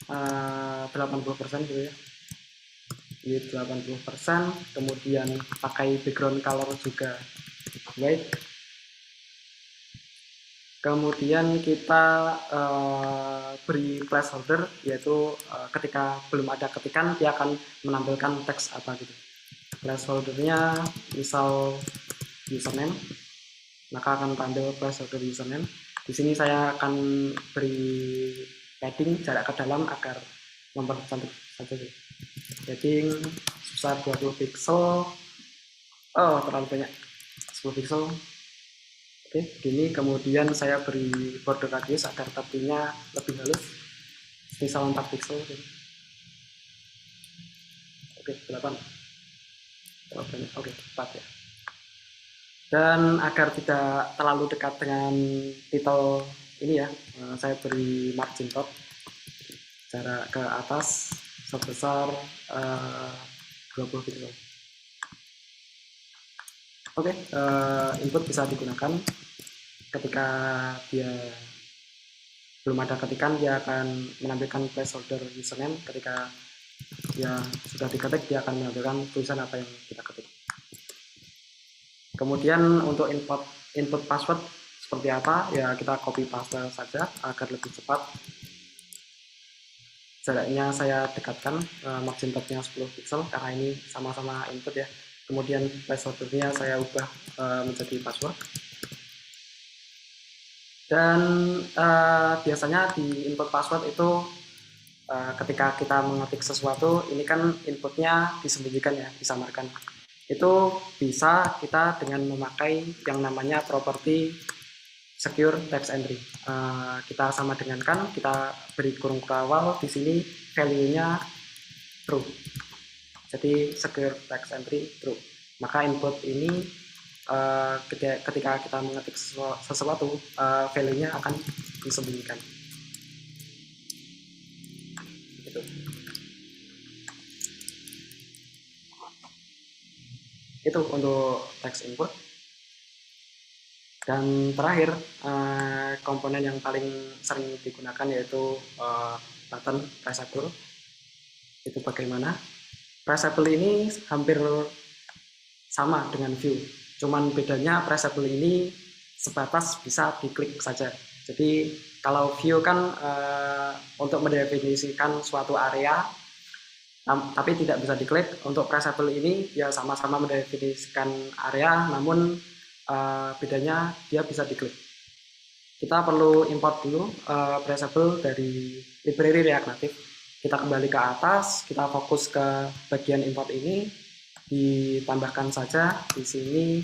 80% gitu ya. Width 80%, kemudian pakai background color juga white. Kemudian kita beri placeholder, yaitu ketika belum ada ketikan dia akan menampilkan teks apa gitu. Placeholdernya misal username, maka akan tampil placeholder username. Di sini saya akan beri padding jarak ke dalam agar mempercantik saja sih. Padding sebesar 20 pixel. Oh, terlalu banyak. 10 pixel. Oke, gini. Kemudian saya beri border radius agar tepinya lebih halus. Misal 4 pixel. Oke, 8. Oke, 4 ya. Dan agar tidak terlalu dekat dengan title ini ya, saya beri margin top jarak ke atas sebesar 20 pixel. Oke, input bisa digunakan ketika dia belum ada ketikan, dia akan menampilkan placeholder username. Ketika dia sudah diketik, dia akan menampilkan tulisan apa yang kita ketik. Kemudian untuk input password seperti apa, ya kita copy paste saja agar lebih cepat. Jaraknya saya dekatkan, margin topnya 10 pixel karena ini sama-sama input ya. Kemudian placeholdernya saya ubah menjadi password. Dan biasanya di input password itu ketika kita mengetik sesuatu, ini kan inputnya disembunyikan ya, disamarkan. Itu bisa kita dengan memakai yang namanya property secure text entry. Kita sama dengankan, kita beri kurung kawal, di sini value-nya true. Jadi secure text entry true. Maka input ini ketika kita mengetik sesuatu, value-nya akan disembunyikan. Gitu. Itu untuk text input. Dan terakhir, komponen yang paling sering digunakan yaitu button pressable. Itu bagaimana? Pressable ini hampir sama dengan view, cuman bedanya pressable ini sebatas bisa diklik saja. Jadi kalau view kan untuk mendefinisikan suatu area, tapi tidak bisa diklik. Untuk pressable ini ya sama-sama mendefinisikan area, namun bedanya dia bisa diklik. Kita perlu import dulu pressable dari library React Native. Kita kembali ke atas, kita fokus ke bagian import ini, ditambahkan saja di sini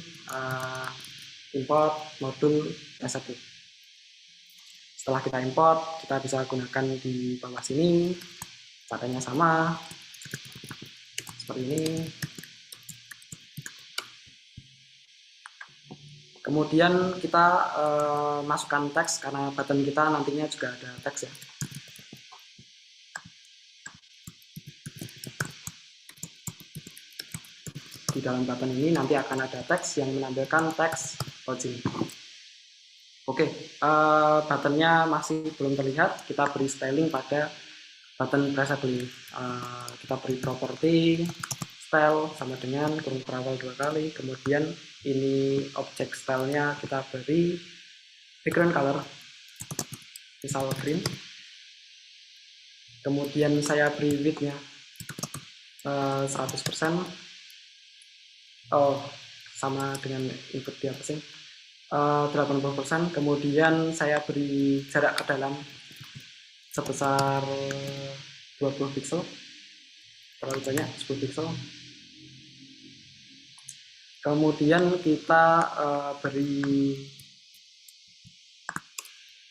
import modul pressable. Setelah kita import, kita bisa gunakan di bawah sini, caranya sama. Seperti ini. Kemudian kita masukkan teks karena button kita nantinya juga ada teks ya. Di dalam button ini nanti akan ada teks yang menampilkan teks login. Oke, buttonnya masih belum terlihat. Kita beri styling pada button pressable ini. Kita beri property style sama dengan kurung perawal 2 kali. Kemudian ini object stylenya kita beri background color, misal green. Kemudian saya beri width-nya 100%. Oh, sama dengan input di atas ini. 80%, kemudian saya beri jarak ke dalam sebesar 20 pixel, terlalu banyak 10 pixel. Kemudian kita beri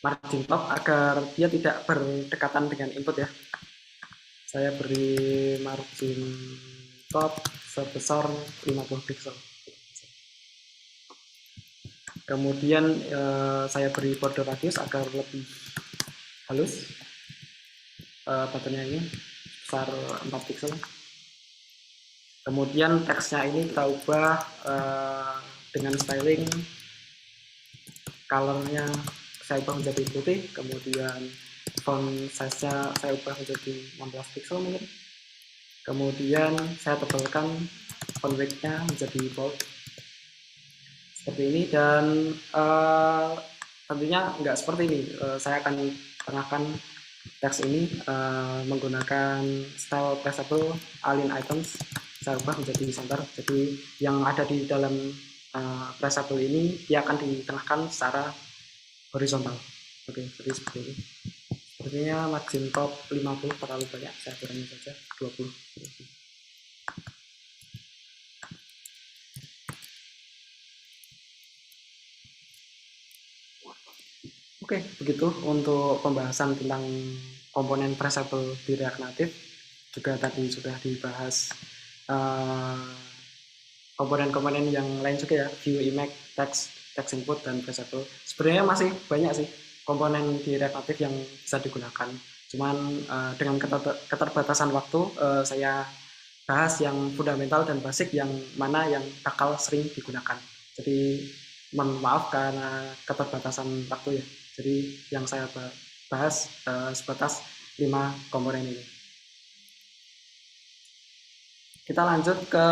margin top agar dia tidak berdekatan dengan input ya. Saya beri margin top sebesar 50 pixel. Kemudian saya beri border radius agar lebih halus. Buttonnya ini besar 4 pixel. Kemudian teksnya ini kita ubah dengan styling, colornya saya ubah menjadi putih, kemudian font size-nya saya ubah menjadi 16 pixel mungkin. Kemudian saya tebalkan font weight-nya menjadi bold seperti ini, dan tentunya nggak seperti ini. Saya akan tengahkan teks ini menggunakan style pressable align items. Saya ubah menjadi center, jadi yang ada di dalam pressable ini dia akan ditengahkan secara horizontal. Oke, jadi seperti ini. Sepertinya margin top 50 terlalu banyak, saya kurangi saja 20. Oke, begitu untuk pembahasan tentang komponen pressable di React Native. Juga tadi sudah dibahas komponen-komponen yang lain juga ya, view, image, text input, dan pressable. Sebenarnya masih banyak sih komponen di React Native yang bisa digunakan. Cuman dengan keterbatasan waktu, saya bahas yang fundamental dan basic yang mana yang bakal sering digunakan. Jadi mohon maaf karena keterbatasan waktu ya. Jadi yang saya bahas sebatas 5 komponen ini. Kita lanjut ke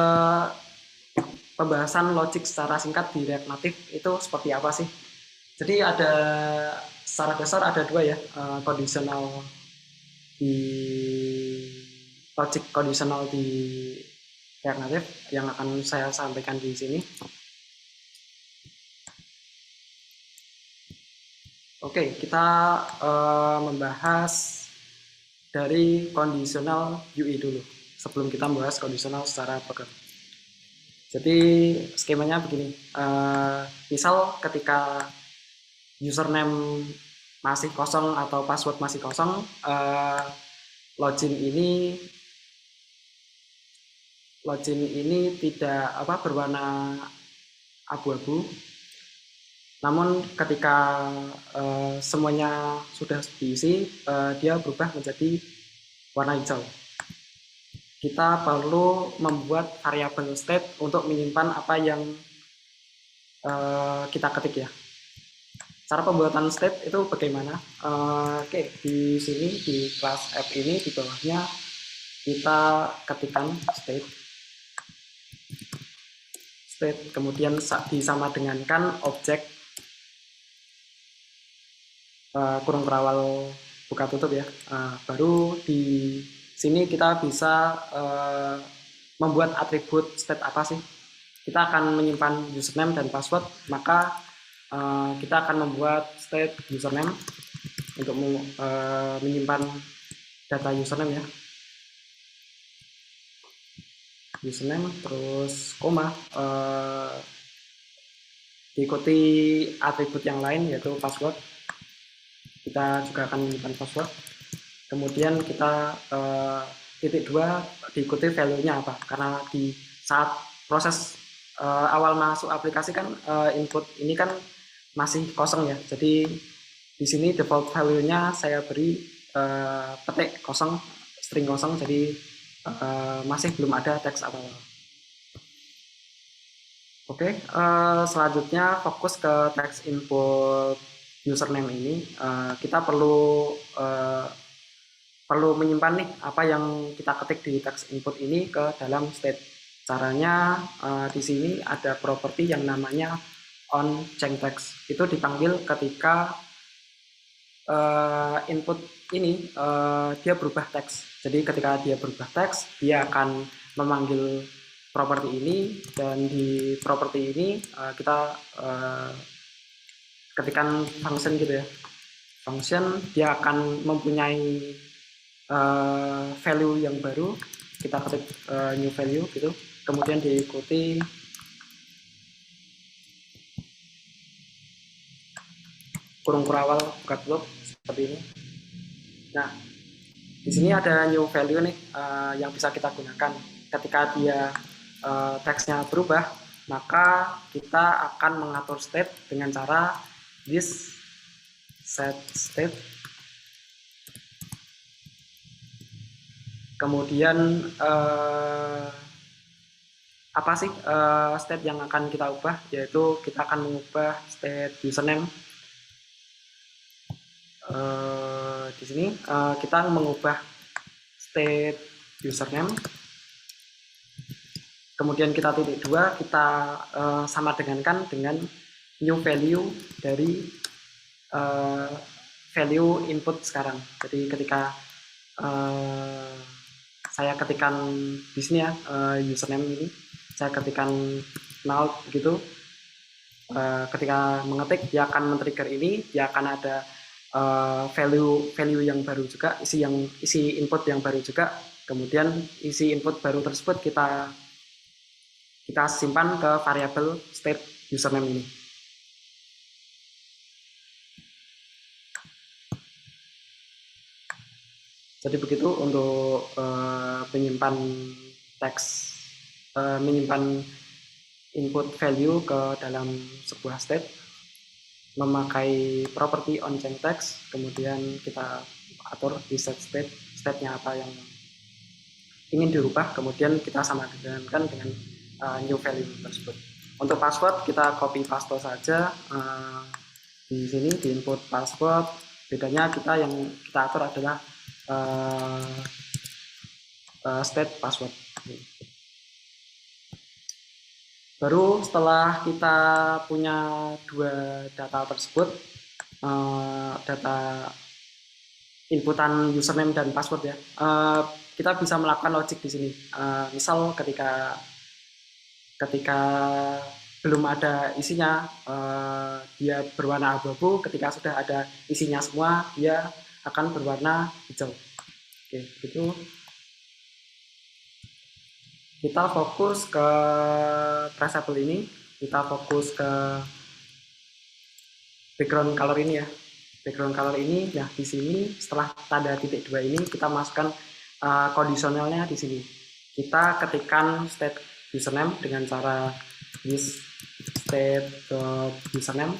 pembahasan logic secara singkat di React Native itu seperti apa sih? Jadi ada secara dasar ada 2 ya, conditional di logic conditional di React Native yang akan saya sampaikan di sini. Oke, kita membahas dari conditional UI dulu sebelum kita membahas conditional secara program. Jadi skemanya begini, misal ketika username masih kosong atau password masih kosong, login ini tidak berwarna abu-abu. Namun ketika semuanya sudah diisi, dia berubah menjadi warna hijau. Kita perlu membuat variabel state untuk menyimpan apa yang kita ketik ya. Cara pembuatan state itu bagaimana? Oke, di sini di kelas app ini di bawahnya kita ketikkan state, kemudian disama dengankan objek kurung kerawal buka tutup ya. Baru di sini kita bisa membuat atribut state apa sih? Kita akan menyimpan username dan password, maka kita akan membuat state username untuk menyimpan data username ya. Username terus koma, diikuti atribut yang lain yaitu password. Kita juga akan menyimpan password. Kemudian kita titik 2 diikuti value-nya apa, karena di saat proses awal masuk aplikasi kan input ini kan masih kosong ya, jadi di sini default value-nya saya beri petik kosong, string kosong, jadi masih belum ada teks apa-apa. Oke, selanjutnya fokus ke teks input username ini. Kita perlu menyimpan nih apa yang kita ketik di teks input ini ke dalam state. Caranya di sini ada properti yang namanya onChangeText. Itu dipanggil ketika input ini dia berubah teks. Jadi ketika dia berubah teks, dia akan memanggil properti ini, dan di properti ini kita ketikan function gitu ya. Function dia akan mempunyai value yang baru, kita ketik new value gitu, kemudian diikuti kurung kurawal buka tutup seperti ini. Nah, di sini ada new value nih yang bisa kita gunakan. Ketika dia teksnya berubah, maka kita akan mengatur state dengan cara this set state. Kemudian apa sih state yang akan kita ubah? Yaitu kita akan mengubah state username. Di sini kita mengubah state username. Kemudian kita titik 2, kita sama dengankan dengan new value dari value input sekarang. Jadi ketika saya ketikkan di sini ya username ini, saya ketikkan null gitu. Ketika mengetik dia akan men-trigger ini, dia akan ada value yang baru juga, isi input yang baru juga. Kemudian isi input baru tersebut kita simpan ke variabel state username ini. Jadi begitu untuk menyimpan teks, menyimpan input value ke dalam sebuah state, memakai property onChain text, kemudian kita atur di set state-nya apa yang ingin dirubah, kemudian kita samakan dengan new value tersebut. Untuk password kita copy paste saja di sini di input password. Bedanya yang kita atur adalah state password. Baru setelah kita punya dua data tersebut, data inputan username dan password ya, kita bisa melakukan logic di sini. Misal ketika belum ada isinya, dia berwarna abu-abu. Ketika sudah ada isinya semua, dia akan berwarna hijau. Oke, begitu. Kita fokus ke traceable ini, kita fokus ke background color ini ya. Background color ini ya di sini setelah tanda titik 2 ini kita masukkan kondisionalnya di sini. Kita ketikkan state username dengan cara this state username,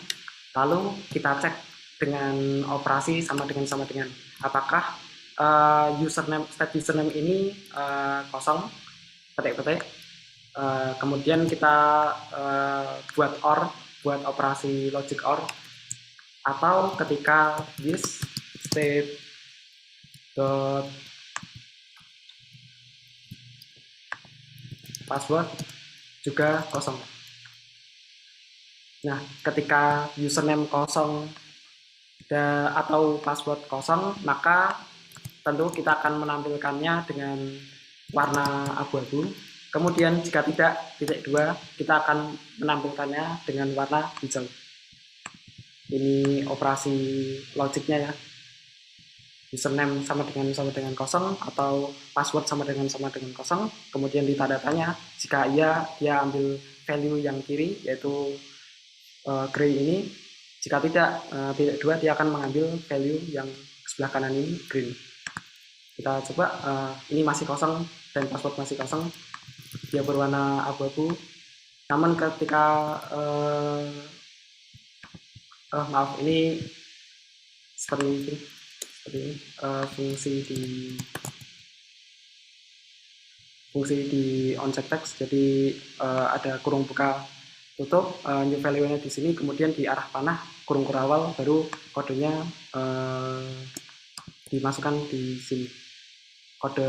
lalu kita cek dengan operasi sama dengan apakah state username ini kosong, petik-petik, kemudian kita buat operasi logic OR, atau ketika this state dot password juga kosong. Nah, ketika username kosong atau password kosong, maka tentu kita akan menampilkannya dengan warna abu-abu. Kemudian jika tidak, titik 2, kita akan menampilkannya dengan warna hijau. Ini operasi logiknya ya. Username sama dengan kosong, atau password sama dengan kosong. Kemudian di tanda tanya, jika iya, dia ambil value yang kiri, yaitu gray ini. Jika tidak, titik 2, dia akan mengambil value yang sebelah kanan ini, green. Kita coba, ini masih kosong dan password masih kosong, dia berwarna abu-abu. Namun ketika maaf, ini seperti ini, fungsi di onCheck text. Jadi ada kurung buka tutup, new value-nya di sini, kemudian di arah panah kurung kurawal, baru kodenya dimasukkan di sini, kode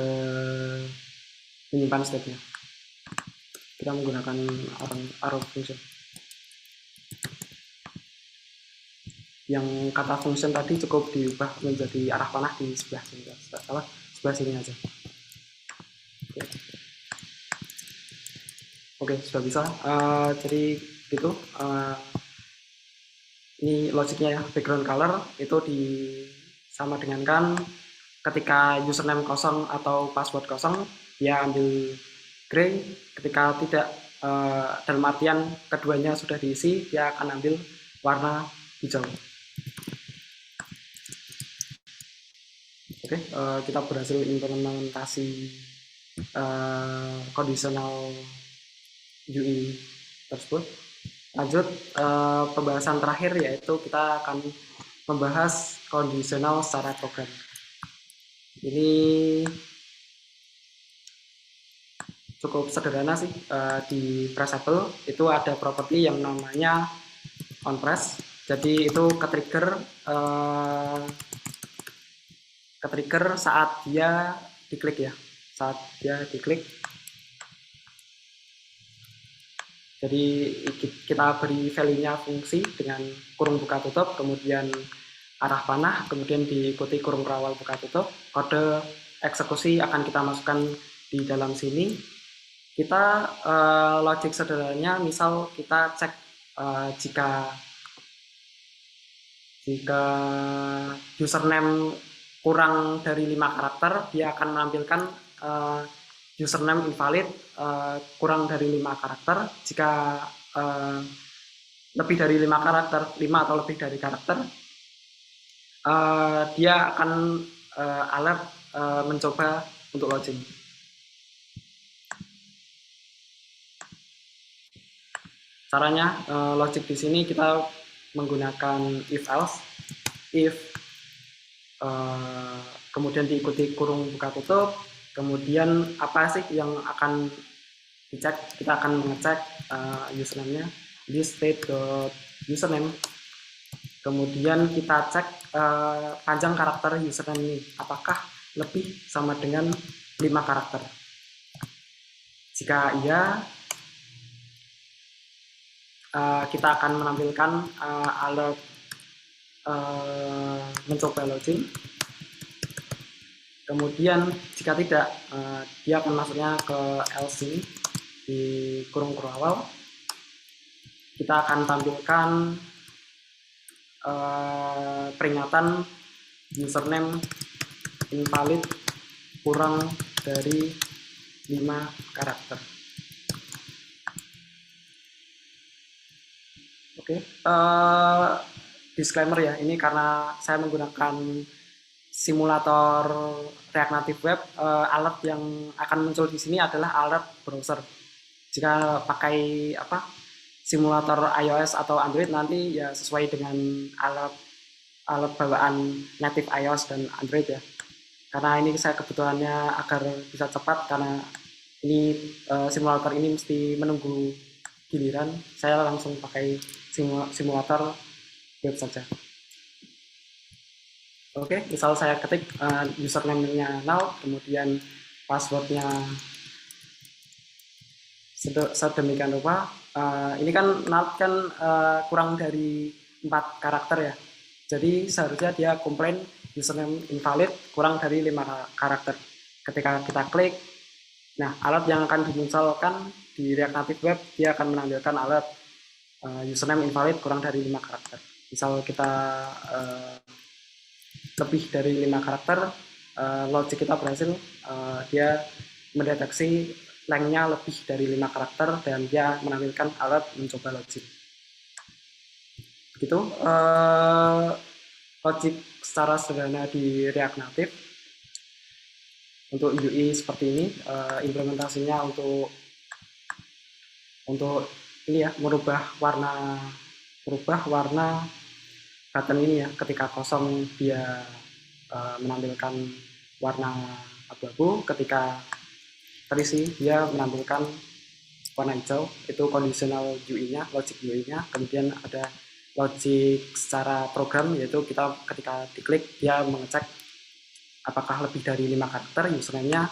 menyimpan state-nya. Kita menggunakan arrow function. Yang kata function tadi cukup diubah menjadi arah panah di sebelah sini, sebelah sini aja. Oke, sudah bisa. Jadi gitu. ini logiknya ya, background color itu sama dengan kan ketika username kosong atau password kosong, dia ambil gray. Ketika tidak, dalam artian keduanya sudah diisi, dia akan ambil warna hijau. Oke, kita berhasil implementasi conditional UI tersebut. Lanjut, pembahasan terakhir yaitu kita akan membahas conditional secara program. Ini cukup sederhana sih. Di Pressable itu ada properti yang namanya onPress. Jadi itu ke-trigger saat dia diklik ya. Saat dia diklik. Jadi kita beri value-nya fungsi dengan kurung buka tutup, kemudian arah panah, kemudian diikuti kurung rawal buka tutup. Kode eksekusi akan kita masukkan di dalam sini. Kita logik sederhananya, misal kita cek jika username kurang dari 5 karakter, dia akan menampilkan username invalid kurang dari 5 karakter. Jika lebih dari 5 karakter, 5 atau lebih dari karakter, dia akan alert mencoba untuk login. Caranya, logik di sini kita menggunakan if else, if kemudian diikuti kurung buka tutup. Kemudian apa sih yang akan dicek? Kita akan mengecek username-nya di state.username. Kemudian kita cek panjang karakter username ini, apakah lebih sama dengan 5 karakter. Jika iya, kita akan menampilkan alert mencoba login. Kemudian jika tidak, dia akan masuknya ke else ini di kurung awal. Kita akan tampilkan peringatan username invalid kurang dari 5 karakter. Oke, disclaimer ya, ini karena saya menggunakan simulator React Native Web, alert yang akan muncul di sini adalah alert browser. Jika pakai simulator iOS atau Android, nanti ya sesuai dengan alert bawaan native iOS dan Android ya. Karena ini saya kebutuhannya agar bisa cepat, karena ini simulator ini mesti menunggu giliran. Saya langsung pakai simulator web saja. Oke, misal saya ketik username-nya null, kemudian password-nya sedemikian rupa. Ini kan null kan kurang dari 4 karakter ya. Jadi seharusnya dia komplain username invalid kurang dari 5 karakter. Ketika kita klik, nah alert yang akan dimunculkan di React Native Web, dia akan menampilkan alert username invalid kurang dari 5 karakter. Misal kita lebih dari 5 karakter, logik kita berhasil, dia mendeteksi lengthnya lebih dari 5 karakter dan dia menampilkan alert mencoba login. Begitu logik secara sederhana di React Native. Untuk UI seperti ini, implementasinya untuk ini ya, merubah warna button ini ya. Ketika kosong dia menampilkan warna abu-abu, ketika terisi dia menampilkan warna hijau. Itu conditional UI-nya, logic UI-nya. Kemudian ada logic secara program, yaitu kita ketika diklik dia mengecek apakah lebih dari 5 karakter username-nya.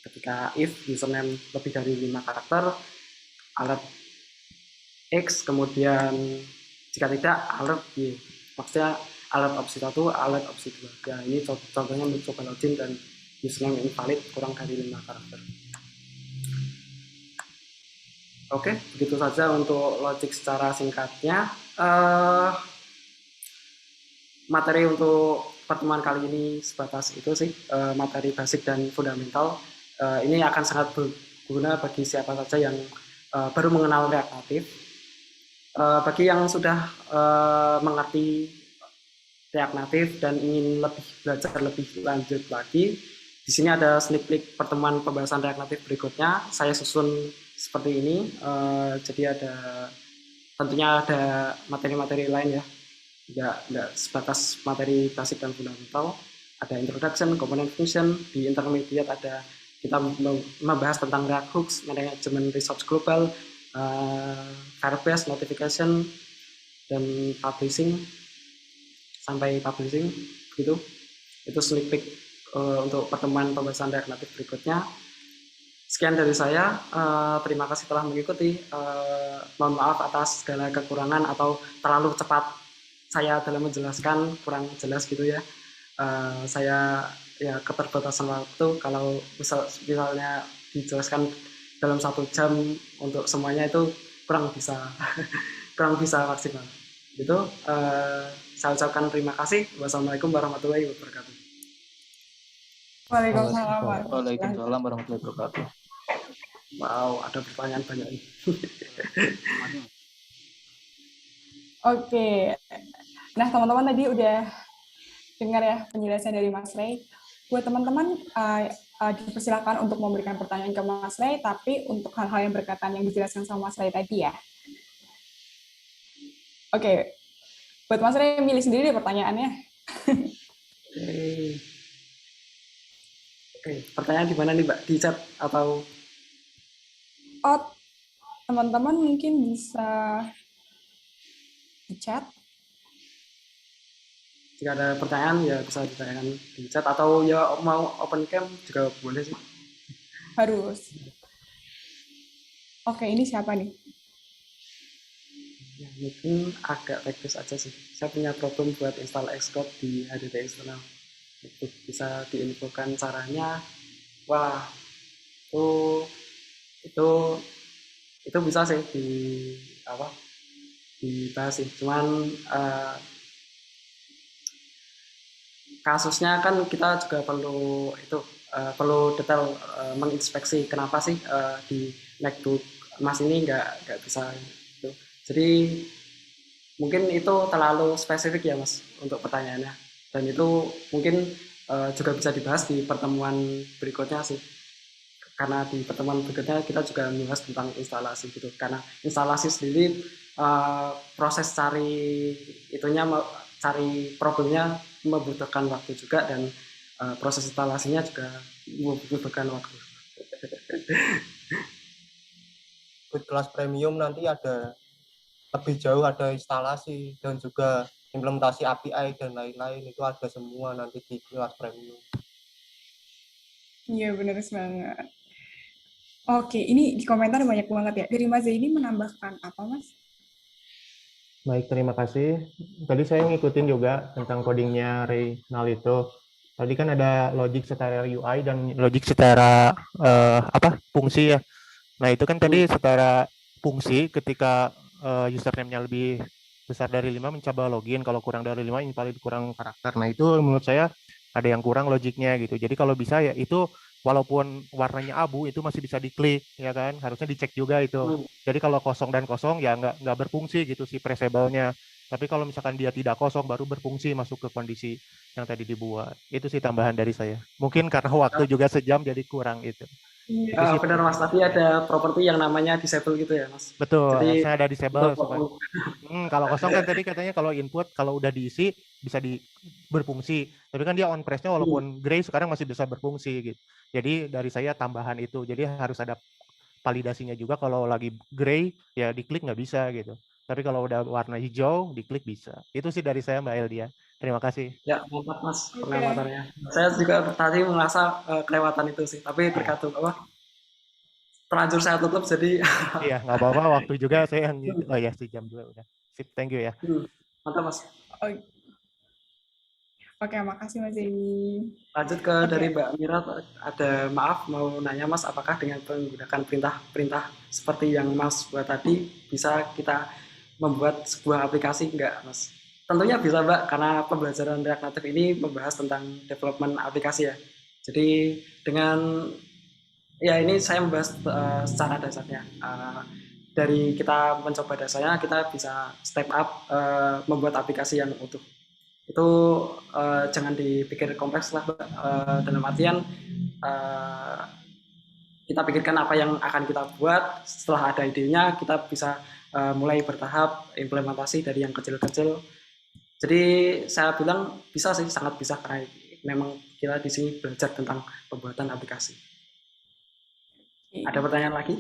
Ketika if username lebih dari 5 karakter, alert X, kemudian jika tidak alert Y. Maksudnya alert opsi 1, alert opsi 2. Ya, ini contohnya mencoba login dan username invalid kurang dari 5 karakter. Oke, begitu saja untuk logik secara singkatnya. materi untuk pertemuan kali ini sebatas itu sih, materi basic dan fundamental. Ini akan sangat berguna bagi siapa saja yang baru mengenal React Native. Bagi yang sudah mengerti React Native dan ingin belajar lebih lanjut lagi, di sini ada sneak peek pertemuan pembahasan React Native berikutnya. Saya susun seperti ini. Jadi tentunya ada materi-materi lain ya, nggak sebatas materi basic dan fundamental. Ada introduction, component function. Di intermediate kita membahas tentang React Hooks, management resource global, Firebase, notification, dan publishing sampai publishing gitu. Itu sneak peek untuk pertemuan pembahasan React Native berikutnya. Sekian dari saya. Terima kasih telah mengikuti. Mohon maaf atas segala kekurangan atau terlalu cepat saya dalam menjelaskan, kurang jelas gitu ya. Saya ya keterbatasan waktu. Kalau misalnya dijelaskan dalam 1 jam untuk semuanya itu kurang bisa maksimal. Gitu. Saya ucapkan terima kasih. Wassalamualaikum warahmatullahi wabarakatuh. Waalaikumsalam. Waalaikumsalam warahmatullahi wabarakatuh. Wow, ada pertanyaan banyak nih. Oke. Nah, teman-teman tadi udah dengar ya penjelasan dari Mas Ray. Buat teman-teman, dipersilakan untuk memberikan pertanyaan ke Mas Ray, tapi untuk hal-hal yang berkaitan yang dijelaskan sama Mas Ray tadi ya. Oke. Buat Mas Ray, milih sendiri deh pertanyaannya. Oke, pertanyaan di mana nih, Mbak? Di chat atau? Oh, teman-teman mungkin bisa di chat. Jika ada pertanyaan ya bisa ditanyakan di chat atau ya mau open cam juga boleh sih. Harus. Oke, ini siapa nih? Ya, mungkin agak teknis aja sih. Saya punya problem buat install Xcode di HDD eksternal. Itu bisa diinfokan caranya. Wah, itu bisa sih dibahas sih. Cuman kasusnya kan kita juga perlu detail menginspeksi kenapa sih di MacBook Mas ini nggak bisa gitu. Jadi mungkin itu terlalu spesifik ya Mas untuk pertanyaannya, dan itu mungkin juga bisa dibahas di pertemuan berikutnya sih, karena di pertemuan berikutnya kita juga membahas tentang instalasi gitu, karena instalasi sendiri proses cari problemnya membutuhkan waktu juga, dan proses instalasinya juga membutuhkan waktu. Di kelas premium nanti ada lebih jauh, ada instalasi dan juga implementasi API dan lain-lain, itu ada semua nanti di kelas premium. Iya, benar banget. Oke, ini di komentar banyak banget ya. Dari Mas Zaini menambahkan apa, Mas? Baik, terima kasih. Tadi saya ngikutin juga tentang codingnya Reynal itu. Tadi kan ada logic setara UI dan logic setara fungsi ya. Nah, itu kan tadi setara fungsi ketika username-nya lebih besar dari 5 mencoba login, kalau kurang dari 5 invalid, kurang karakter. Nah, itu menurut saya ada yang kurang logiknya gitu. Jadi kalau bisa ya itu walaupun warnanya abu itu masih bisa diklik ya kan, harusnya dicek juga itu. Jadi kalau kosong dan kosong ya nggak berfungsi gitu si presable-nya. Tapi kalau misalkan dia tidak kosong baru berfungsi masuk ke kondisi yang tadi dibuat. Itu sih tambahan dari saya. Mungkin karena waktu juga sejam jadi kurang itu. Benar Mas, tadi ada properti yang namanya disable gitu ya Mas. Betul, jadi saya ada disable. Kalau kosong kan tadi katanya kalau input kalau udah diisi bisa berfungsi. Tapi kan dia on press-nya walaupun gray sekarang masih bisa berfungsi gitu. Jadi dari saya tambahan itu. Jadi harus ada validasinya juga, kalau lagi gray ya diklik nggak bisa gitu. Tapi kalau udah warna hijau diklik bisa. Itu sih dari saya Mbak Eldia. Terima kasih. Ya, mantap Mas pengawatannya. Saya juga tadi merasa kelewatan itu sih, tapi tergantung terlanjur saya tutup jadi. Iya, nggak apa-apa, waktu juga saya yang sejam juga udah. Sip, thank you ya. Mantap Mas. Oke, makasih Mas Zaini. Lanjut ke dari Mbak Mira, ada maaf mau nanya Mas, apakah dengan menggunakan perintah seperti yang Mas buat tadi bisa kita membuat sebuah aplikasi enggak Mas? tentunya bisa Mbak, karena pembelajaran React Native ini membahas tentang development aplikasi ya. Jadi dengan ya ini saya membahas secara dasarnya. Dari kita mencoba dasarnya, kita bisa step up membuat aplikasi yang utuh. Itu jangan dipikir kompleks lah, Mbak. Dalam artian kita pikirkan apa yang akan kita buat. Setelah ada idenya, kita bisa mulai bertahap implementasi dari yang kecil-kecil. Jadi saya bilang bisa sih, sangat bisa, karena memang kita di sini belajar tentang pembuatan aplikasi. Ada pertanyaan lagi?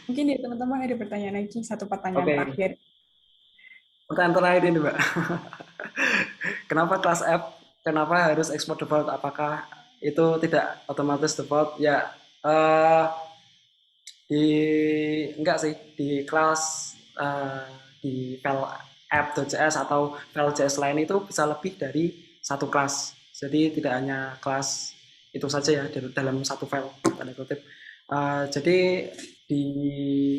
Mungkin ya teman-teman ada pertanyaan lagi, satu pertanyaan terakhir. Pertanyaan terakhir ini Mbak. Kenapa kelas app, kenapa harus export default? Apakah itu tidak otomatis default? Ya, enggak sih, di kelas di file app.js atau file JS lain itu bisa lebih dari satu kelas. Jadi tidak hanya kelas itu saja ya dalam satu file, tanda kutip. Jadi di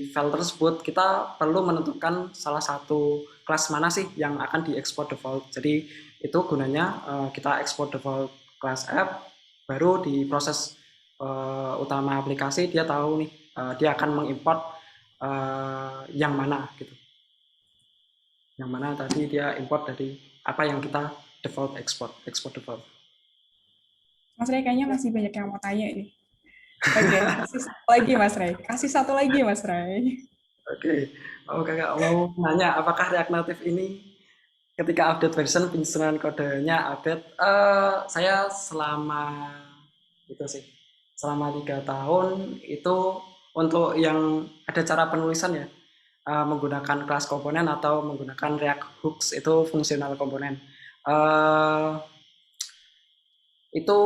file tersebut kita perlu menentukan salah satu kelas mana sih yang akan diekspor default. Jadi itu gunanya kita ekspor default kelas app, baru di proses utama aplikasi dia tahu nih dia akan mengimport yang mana gitu. Yang mana tadi dia import dari apa yang kita default export default. Mas Ray kayaknya masih banyak yang mau tanya nih. Oke, kasih satu lagi Mas Ray. Kasih satu lagi Mas Ray. Oke, kakak mau nanya apakah React Native ini ketika update version penyusunan kodenya update? Saya selama 3 tahun itu untuk yang ada cara penulisan ya, menggunakan kelas komponen atau menggunakan React Hooks itu fungsional komponen. Itu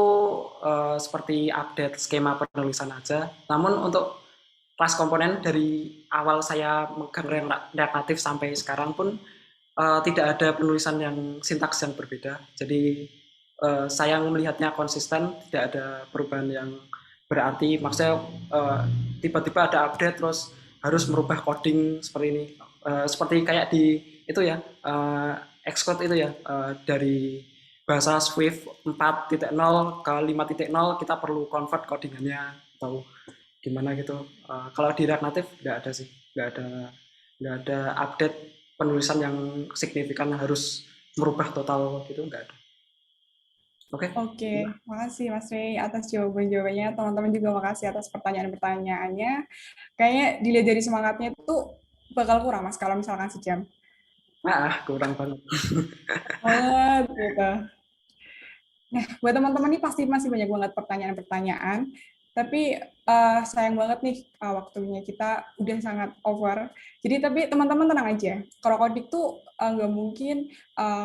seperti update skema penulisan aja. Namun untuk kelas komponen dari awal saya megang React Native sampai sekarang pun tidak ada penulisan yang sintaks yang berbeda. Jadi saya melihatnya konsisten, tidak ada perubahan yang berarti. Maksudnya tiba-tiba ada update terus harus merubah coding seperti ini. Seperti kayak di itu ya, Xcode itu ya, dari bahasa Swift 4.0 ke 5.0 kita perlu convert codingannya atau gimana gitu. Kalau di React Native nggak ada sih, nggak ada update penulisan yang signifikan harus merubah total gitu, nggak ada. Oke, makasih Mas Ray atas jawabannya. Teman-teman juga makasih atas pertanyaan-pertanyaannya. Kayaknya dilihat dari semangatnya itu bakal kurang Mas kalau misalkan sejam. Kurang banget. Gitu. Nah, buat teman-teman ini pasti masih banyak banget pertanyaan-pertanyaan, tapi sayang banget nih waktunya kita udah sangat over. Jadi tapi teman-teman tenang aja, Krokodik tuh nggak mungkin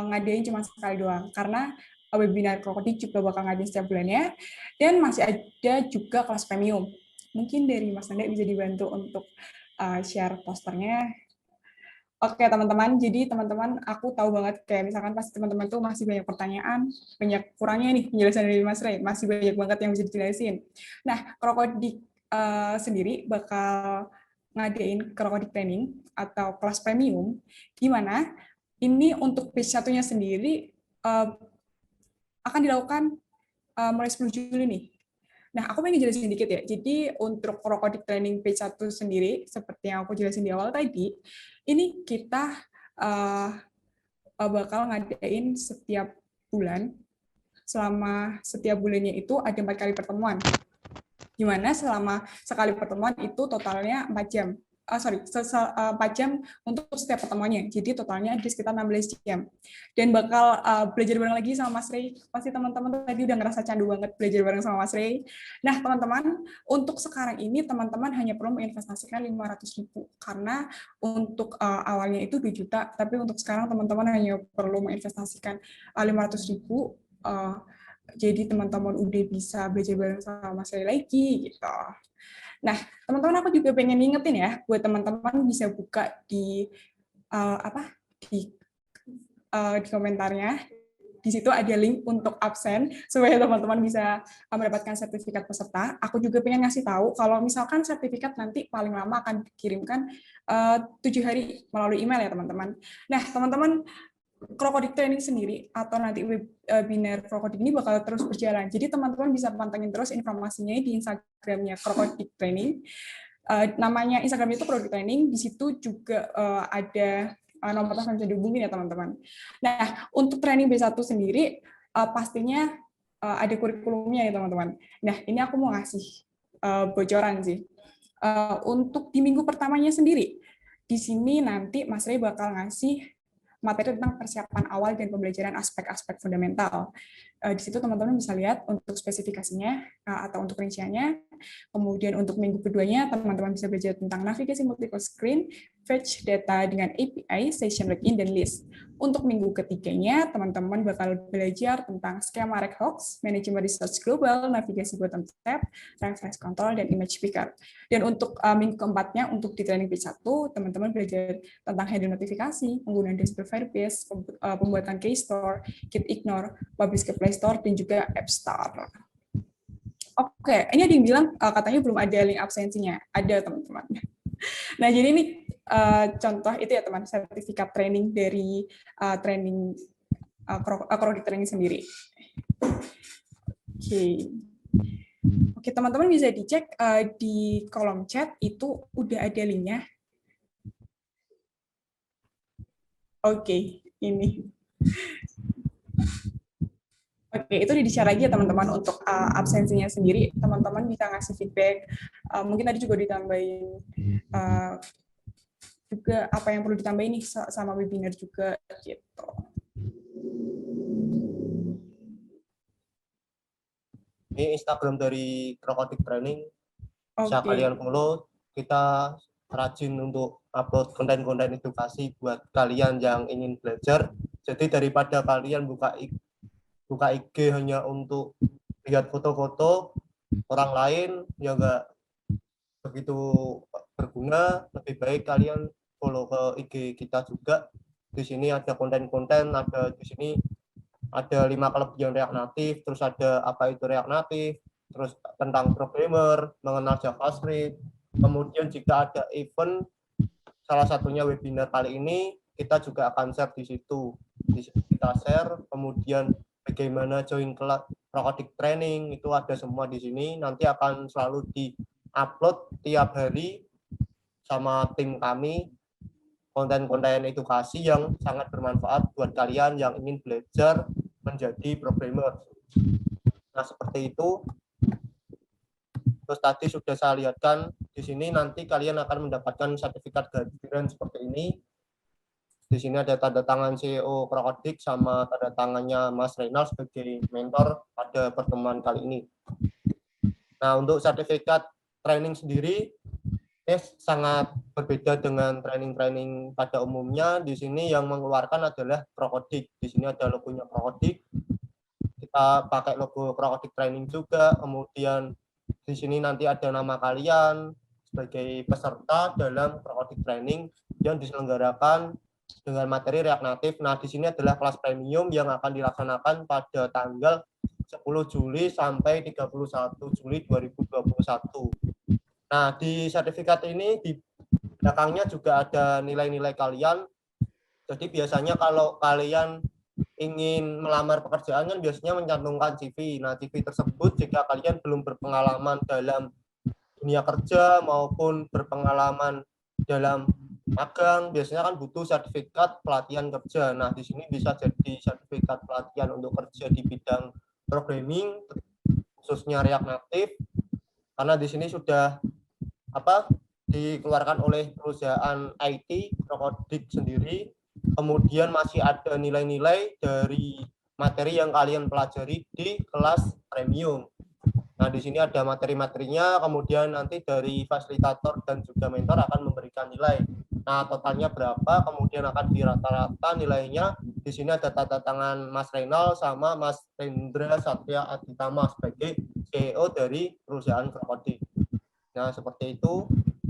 ngadain cuma sekali doang, karena webinar Krokodik juga bakal ngadain setiap bulannya, dan masih ada juga kelas premium. Mungkin dari Mas Nanda bisa dibantu untuk share posternya. Oke teman-teman, jadi teman-teman aku tahu banget kayak misalkan pasti teman-teman tuh masih banyak pertanyaan, banyak kurangnya nih penjelasan dari Mas Ray, masih banyak banget yang bisa dijelasin. Nah, Krokodik sendiri bakal ngadain Krokodik training atau kelas premium, di mana ini untuk batch satunya sendiri akan dilakukan mulai 10 Juli nih. Nah, aku pengen jelasin dikit ya. Jadi untuk Krokodik Training Batch 1 sendiri, seperti yang aku jelasin di awal tadi, ini kita bakal ngadain setiap bulan. Selama setiap bulannya itu ada 4 kali pertemuan. Di mana selama sekali pertemuan itu totalnya 4 jam. 4 jam untuk setiap pertemuannya. Jadi totalnya ada sekitar 16 jam. Dan bakal belajar bareng lagi sama Mas Ray. Pasti teman-teman tadi udah ngerasa candu banget belajar bareng sama Mas Ray. Nah, teman-teman, untuk sekarang ini teman-teman hanya perlu menginvestasikan 500.000. Karena untuk awalnya itu 2 juta, tapi untuk sekarang teman-teman hanya perlu menginvestasikan 500.000. Jadi teman-teman udah bisa belajar bareng sama Mas Ray lagi gitu. Nah, teman-teman aku juga pengen ngingetin ya, buat teman-teman bisa buka di di komentarnya. Di situ ada link untuk absen supaya teman-teman bisa mendapatkan sertifikat peserta. Aku juga pengen ngasih tahu kalau misalkan sertifikat nanti paling lama akan dikirimkan 7 hari melalui email ya teman-teman. Nah, teman-teman Krokodik Training sendiri atau nanti webinar Krokodik ini bakal terus berjalan. Jadi teman-teman bisa pantengin terus informasinya di Instagramnya Krokodik Training. Namanya Instagram itu Krokodik Training. Di situ juga ada nomor telepon bisa dihubungin ya teman-teman. Nah, untuk training B1 sendiri pastinya ada kurikulumnya ya teman-teman. Nah, ini aku mau ngasih bocoran sih. Untuk di minggu pertamanya sendiri, di sini nanti Mas Rey bakal ngasih materi tentang persiapan awal dan pembelajaran aspek-aspek fundamental. Di situ teman-teman bisa lihat untuk spesifikasinya atau untuk rinciannya. Kemudian untuk minggu keduanya, teman-teman bisa belajar tentang navigasi multiple screen, fetch data dengan API, session login, dan list. Untuk minggu ketiganya, teman-teman bakal belajar tentang skema regex, manajemen research global, navigasi bottom tab, reference control, dan image picker. Dan untuk minggu keempatnya, untuk di training B1, teman-teman belajar tentang handle notifikasi, penggunaan dashboard Firebase, pembuatan keystore, git ignore, publish ke Play Store, dan juga App Store. Oke, ini ada yang bilang katanya belum ada link absensinya. Ada, teman-teman. Nah, jadi ini contoh itu ya, teman, sertifikat training dari training Krokodik Training sendiri. Oke, teman-teman bisa dicek di kolom chat, itu udah ada linknya. Oke, ini. Oke, itu di-share lagi ya teman-teman untuk absensinya sendiri. Teman-teman bisa ngasih feedback. Mungkin tadi juga ditambahin juga apa yang perlu ditambahin nih sama webinar juga gitu. Ini Instagram dari Krokodik Training. Bisa kalian follow. Kita rajin untuk upload konten-konten edukasi buat kalian yang ingin belajar. Jadi daripada kalian buka IG hanya untuk lihat foto-foto orang lain yang enggak begitu berguna, lebih baik kalian follow ke IG kita juga. Di sini ada konten-konten, ada di sini ada 5 kelebihan React Native, terus ada apa itu React Native, terus tentang programmer, mengenal JavaScript. Kemudian jika ada event, salah satunya webinar kali ini, kita juga akan share di situ. Di situ kita share, kemudian bagaimana join kelas Krokodik Training, itu ada semua di sini. Nanti akan selalu di-upload tiap hari sama tim kami, konten-konten edukasi yang sangat bermanfaat buat kalian yang ingin belajar menjadi programmer. Nah, seperti itu. Terus tadi sudah saya lihatkan di sini, nanti kalian akan mendapatkan sertifikat kehadiran seperti ini. Di sini ada tanda tangan CEO Krokodik sama tanda tangannya Mas Reynald sebagai mentor pada pertemuan kali ini. Nah, untuk sertifikat training sendiri sangat berbeda dengan training-training pada umumnya. Di sini yang mengeluarkan adalah Krokodik. Di sini ada logonya Krokodik. Kita pakai logo Krokodik Training juga. Kemudian di sini nanti ada nama kalian sebagai peserta dalam Krokodik Training yang diselenggarakan dengan materi React Native. Nah, di sini adalah kelas premium yang akan dilaksanakan pada tanggal 10 Juli sampai 31 Juli 2021. Nah, di sertifikat ini di belakangnya juga ada nilai-nilai kalian. Jadi biasanya kalau kalian ingin melamar pekerjaan kan biasanya mencantumkan CV. Nah, CV tersebut jika kalian belum berpengalaman dalam dunia kerja maupun berpengalaman dalam magang, biasanya kan butuh sertifikat pelatihan kerja. Nah, di sini bisa jadi sertifikat pelatihan untuk kerja di bidang programming, khususnya React Native, karena di sini sudah dikeluarkan oleh perusahaan IT Krokodik sendiri. Kemudian masih ada nilai-nilai dari materi yang kalian pelajari di kelas premium. Nah, di sini ada materi-materinya, kemudian nanti dari fasilitator dan juga mentor akan memberikan nilai. Nah, totalnya berapa, kemudian akan dirata-rata nilainya. Di sini ada tanda tangan Mas Reynald sama Mas Rendra Satya Aditama sebagai CEO dari perusahaan Krokodik. Nah, seperti itu.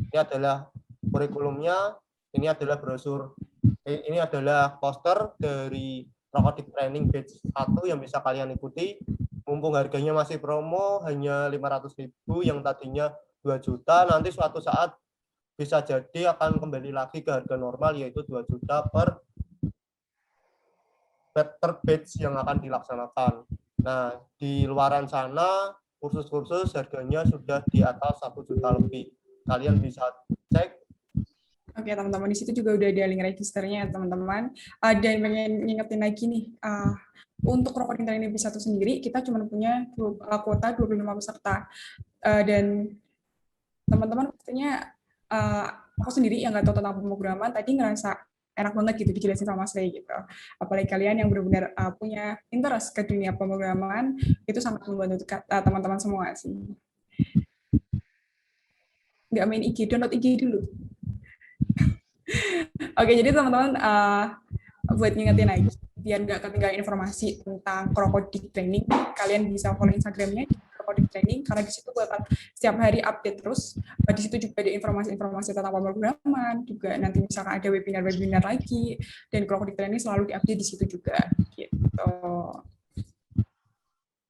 Ini adalah kurikulumnya, ini adalah brosur, ini adalah poster dari Krokodik Training Batch 1 yang bisa kalian ikuti. Mumpung harganya masih promo, hanya 500.000 yang tadinya 2 juta, nanti suatu saat bisa jadi akan kembali lagi ke harga normal, yaitu 2 juta per per batch yang akan dilaksanakan. Nah, di luaran sana kursus-kursus harganya sudah di atas 1 juta lebih. Kalian bisa cek. Oke, teman-teman, di situ juga udah ada link registernya, teman-teman. Dan pengen ngingetin lagi nih, untuk recording training B1 sendiri, kita cuma punya kuota 25 peserta. Dan teman-teman pastinya, aku sendiri yang nggak tahu tentang pemrograman, tadi ngerasa enak banget gitu dijelasin sama Mas Ray gitu. Apalagi kalian yang benar-benar punya interest ke dunia pemrograman, itu sangat membantu teman-teman semua sih. Nggak main IG, download IG dulu. Oke, jadi teman-teman, buat ngingetin lagi, biar nggak ketinggalan informasi tentang Krokodik Training, kalian bisa follow Instagramnya Krokodik Training, karena di situ bakal setiap hari update terus. Di situ juga ada informasi-informasi tentang pemrograman, juga nanti misalkan ada webinar-webinar lagi, dan Krokodik Training selalu diupdate di situ juga. Gitu.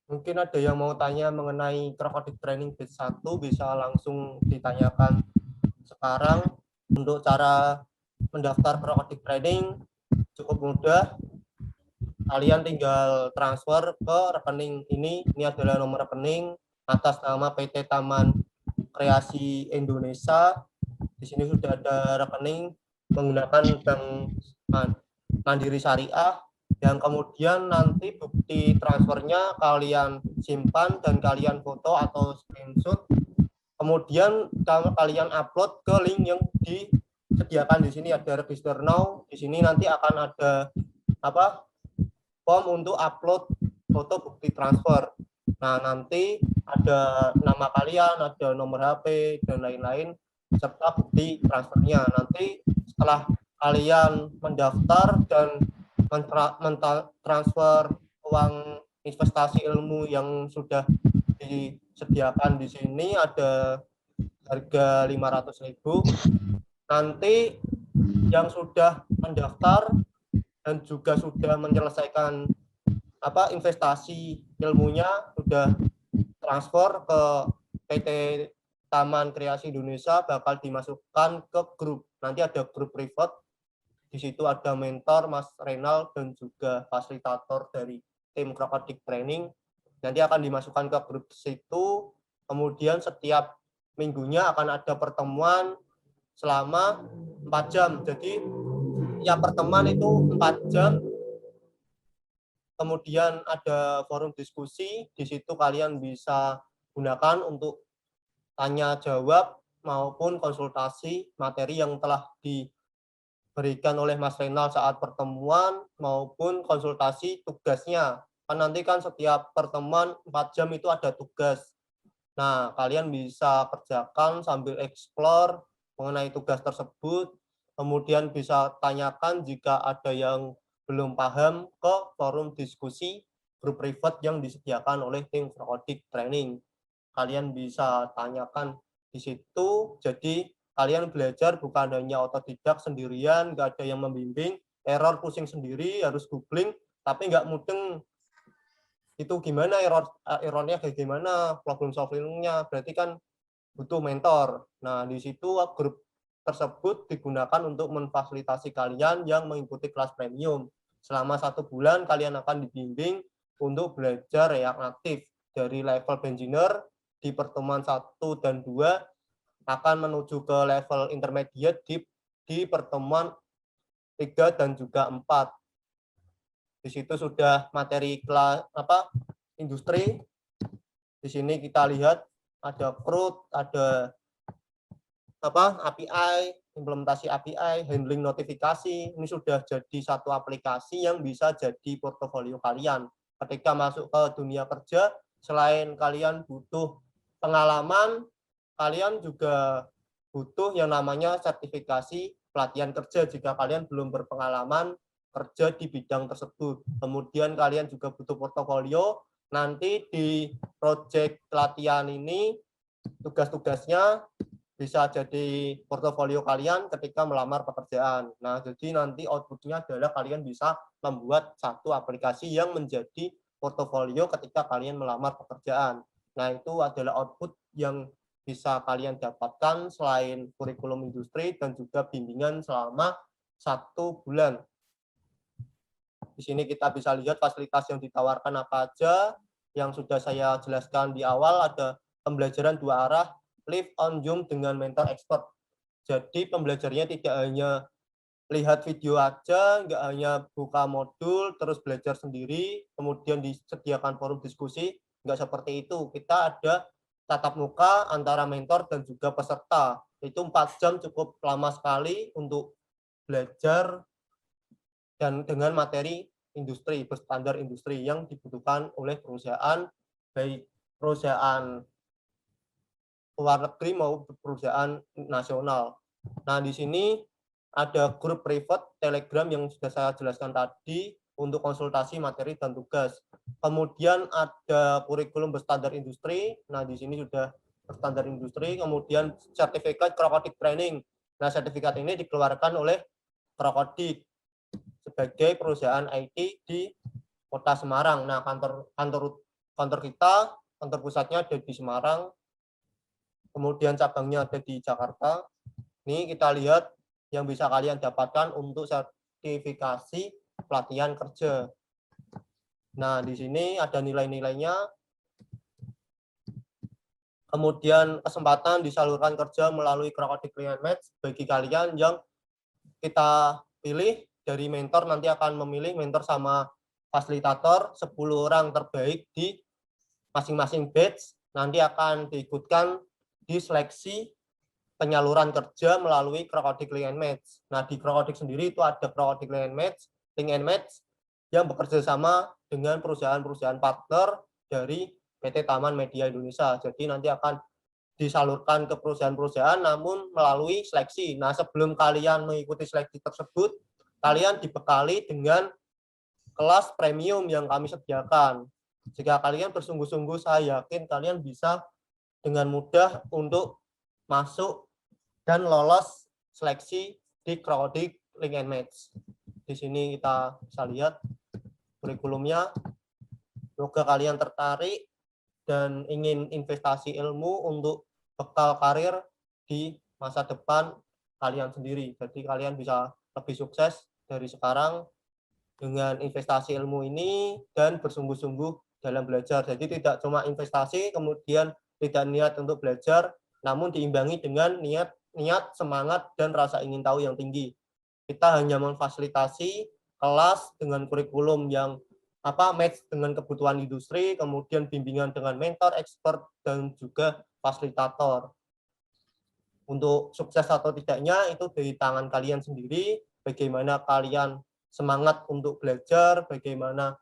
Mungkin ada yang mau tanya mengenai Krokodik Training Batch 1, bisa langsung ditanyakan sekarang. Untuk cara mendaftar Krokodik Training cukup mudah. Kalian tinggal transfer ke rekening ini. Ini adalah nomor rekening atas nama PT Taman Kreasi Indonesia. Di sini sudah ada rekening menggunakan Bank Mandiri Syariah, yang kemudian nanti bukti transfernya kalian simpan dan kalian foto atau screenshot. Kemudian kalian upload ke link yang disediakan di sini, ada register now. Di sini nanti akan ada form untuk upload foto bukti transfer. Nah, nanti ada nama kalian, ada nomor HP dan lain-lain serta bukti transfernya. Nanti setelah kalian mendaftar dan mentransfer uang investasi ilmu yang sudah disediakan di sini, ada harga 500.000. Nanti yang sudah mendaftar dan juga sudah menyelesaikan investasi ilmunya, sudah transfer ke PT Taman Kreasi Indonesia, bakal dimasukkan ke grup. Nanti ada grup private. Di situ ada mentor Mas Renal dan juga fasilitator dari tim Krokodik Training. Nanti akan dimasukkan ke grup situ, kemudian setiap minggunya akan ada pertemuan selama 4 jam. Jadi ya pertemuan itu 4 jam, kemudian ada forum diskusi, di situ kalian bisa gunakan untuk tanya jawab maupun konsultasi materi yang telah diberikan oleh Mas Renal saat pertemuan maupun konsultasi tugasnya. Nanti kan setiap pertemuan 4 jam itu ada tugas. Nah, kalian bisa kerjakan sambil explore mengenai tugas tersebut. Kemudian bisa tanyakan jika ada yang belum paham ke forum diskusi grup private yang disediakan oleh tim Krokodik Training. Kalian bisa tanyakan di situ. Jadi kalian belajar bukan hanya otodidak sendirian, nggak ada yang membimbing, error pusing sendiri, harus googling, tapi nggak mudeng. Itu gimana errornya kayak gimana, problem solvingnya, berarti kan butuh mentor. Nah, di situ grup tersebut digunakan untuk memfasilitasi kalian yang mengikuti kelas premium. Selama 1 bulan kalian akan dibimbing untuk belajar React Native dari level beginner di pertemuan 1 dan 2 akan menuju ke level intermediate di pertemuan 3 dan juga 4. Di situ sudah materi kelas industri. Di sini kita lihat ada CRUD, ada API, implementasi API, handling notifikasi. Ini sudah jadi satu aplikasi yang bisa jadi portofolio kalian. Ketika masuk ke dunia kerja, selain kalian butuh pengalaman, kalian juga butuh yang namanya sertifikasi pelatihan kerja jika kalian belum berpengalaman kerja di bidang tersebut. Kemudian kalian juga butuh portofolio. Nanti di proyek pelatihan ini tugas-tugasnya bisa jadi portofolio kalian ketika melamar pekerjaan. Nah, jadi nanti outputnya adalah kalian bisa membuat satu aplikasi yang menjadi portofolio ketika kalian melamar pekerjaan. Nah, itu adalah output yang bisa kalian dapatkan selain kurikulum industri dan juga bimbingan selama 1 bulan. Di sini kita bisa lihat fasilitas yang ditawarkan apa aja. Yang sudah saya jelaskan di awal, ada pembelajaran 2 arah, live on Zoom dengan mentor expert. Jadi pembelajarannya tidak hanya lihat video aja, nggak hanya buka modul, terus belajar sendiri, kemudian disediakan forum diskusi, nggak seperti itu. Kita ada tatap muka antara mentor dan juga peserta. Itu 4 jam cukup lama sekali untuk belajar dan dengan materi industri, berstandar industri yang dibutuhkan oleh perusahaan, baik perusahaan luar negeri maupun perusahaan nasional. Nah, di sini ada grup private Telegram yang sudah saya jelaskan tadi untuk konsultasi materi dan tugas. Kemudian ada kurikulum berstandar industri. Nah, di sini sudah berstandar industri. Kemudian sertifikat Krokodik Training. Nah, sertifikat ini dikeluarkan oleh Krokodik sebagai perusahaan IT di Kota Semarang. Nah, kantor kita, kantor pusatnya ada di Semarang. Kemudian cabangnya ada di Jakarta. Ini kita lihat yang bisa kalian dapatkan untuk sertifikasi pelatihan kerja. Nah, di sini ada nilai-nilainya. Kemudian kesempatan disalurkan kerja melalui Krokodik Client Match bagi kalian yang kita pilih dari mentor, nanti akan memilih mentor sama fasilitator 10 orang terbaik di masing-masing batch, nanti akan diikutkan di seleksi penyaluran kerja melalui Krokodik Link and Match. Nah, di Krokodik sendiri itu ada Krokodik Link and Match yang bekerja sama dengan perusahaan-perusahaan partner dari PT Taman Media Indonesia. Jadi nanti akan disalurkan ke perusahaan-perusahaan namun melalui seleksi. Nah, sebelum kalian mengikuti seleksi tersebut, kalian dibekali dengan kelas premium yang kami sediakan. Jika kalian bersungguh-sungguh, saya yakin kalian bisa dengan mudah untuk masuk dan lolos seleksi di Krokodik Link and Match. Di sini kita bisa lihat kurikulumnya. Semoga kalian tertarik dan ingin investasi ilmu untuk bekal karir di masa depan kalian sendiri. Jadi kalian bisa lebih sukses dari sekarang dengan investasi ilmu ini dan bersungguh-sungguh dalam belajar. Jadi tidak cuma investasi kemudian tidak niat untuk belajar, namun diimbangi dengan niat, semangat, dan rasa ingin tahu yang tinggi. Kita hanya memfasilitasi kelas dengan kurikulum yang match dengan kebutuhan industri, kemudian bimbingan dengan mentor, expert, dan juga fasilitator. Untuk sukses atau tidaknya itu dari tangan kalian sendiri, bagaimana kalian semangat untuk belajar, bagaimana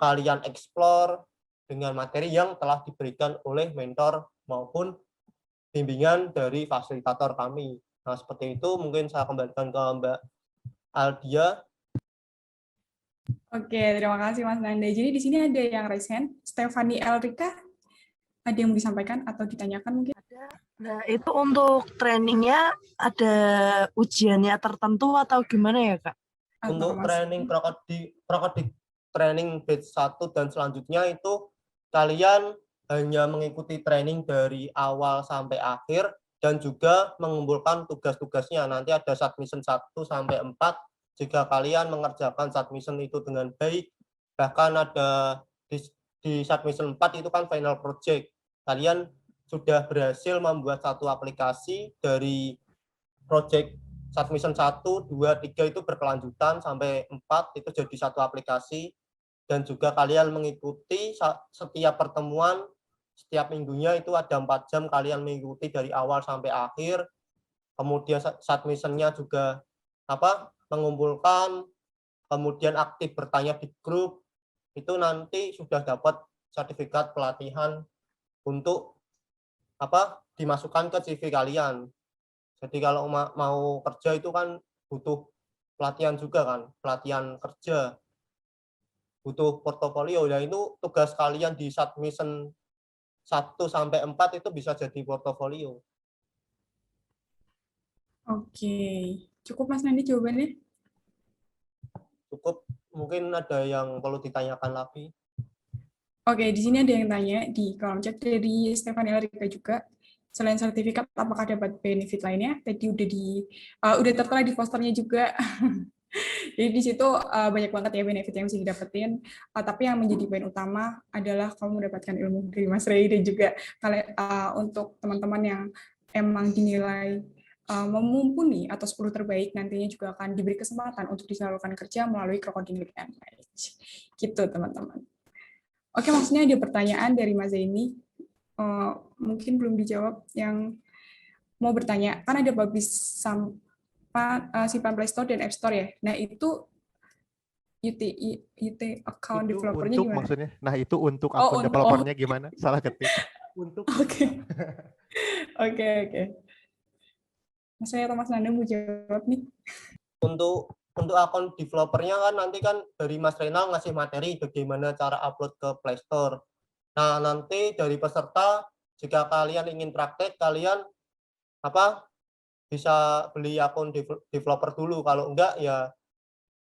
kalian explore dengan materi yang telah diberikan oleh mentor maupun bimbingan dari fasilitator kami. Nah, seperti itu mungkin saya kembalikan ke Mbak Aldia. Oke, terima kasih Mas Nanda. Jadi di sini ada yang raise hand, Stefani Elrika, ada yang mau disampaikan atau ditanyakan mungkin? Nah, itu untuk trainingnya ada ujiannya tertentu atau gimana ya, Kak? Untuk training Krokodik training batch 1 dan selanjutnya itu kalian hanya mengikuti training dari awal sampai akhir dan juga mengumpulkan tugas-tugasnya. Nanti ada submission 1 sampai 4. Jika kalian mengerjakan submission itu dengan baik, bahkan ada di submission 4 itu kan final project. Kalian sudah berhasil membuat satu aplikasi dari project submission 1, 2, 3 itu berkelanjutan sampai 4 itu jadi satu aplikasi, dan juga kalian mengikuti setiap pertemuan setiap minggunya itu ada 4 jam kalian mengikuti dari awal sampai akhir. Kemudian submission-nya juga mengumpulkan, kemudian aktif bertanya di grup, itu nanti sudah dapat sertifikat pelatihan untuk dimasukkan ke CV kalian. Jadi kalau mau kerja itu kan butuh pelatihan juga kan, pelatihan kerja, butuh portofolio. Ya itu tugas kalian di submission 1 sampai 4 itu bisa jadi portofolio. Oke, cukup Mas Nandi jawabannya? Cukup, mungkin ada yang perlu ditanyakan lagi. Oke, di sini ada yang tanya di kolom chat dari Stefani Elrika juga. Selain sertifikat, apakah dapat benefit lainnya? Tadi udah tertera di posternya juga. Jadi di situ banyak banget ya benefit yang bisa didapetin. Tapi yang menjadi poin utama adalah kamu mendapatkan ilmu dari Mas Ray dan juga kalian untuk teman-teman yang emang dinilai memumpuni atau 10 terbaik nantinya juga akan diberi kesempatan untuk disalurkan kerja melalui crowdfunding and manage. Gitu teman-teman. Oke, maksudnya ada pertanyaan dari Mas Zaini. Mungkin belum dijawab yang mau bertanya. Kan ada publish simpan Play Store dan App Store ya. Nah, itu UT account Itu developernya untuk gimana? maksudnya. Nah, itu untuk akun developernya gimana? Salah ketik. Untuk. Oke. Oke. Mas saya atau Mas Nanda mau jawab nih. Untuk akun developernya kan nanti kan dari Mas Renal ngasih materi bagaimana cara upload ke Play Store. Nah, nanti dari peserta jika kalian ingin praktek, kalian bisa beli akun developer dulu. Kalau enggak ya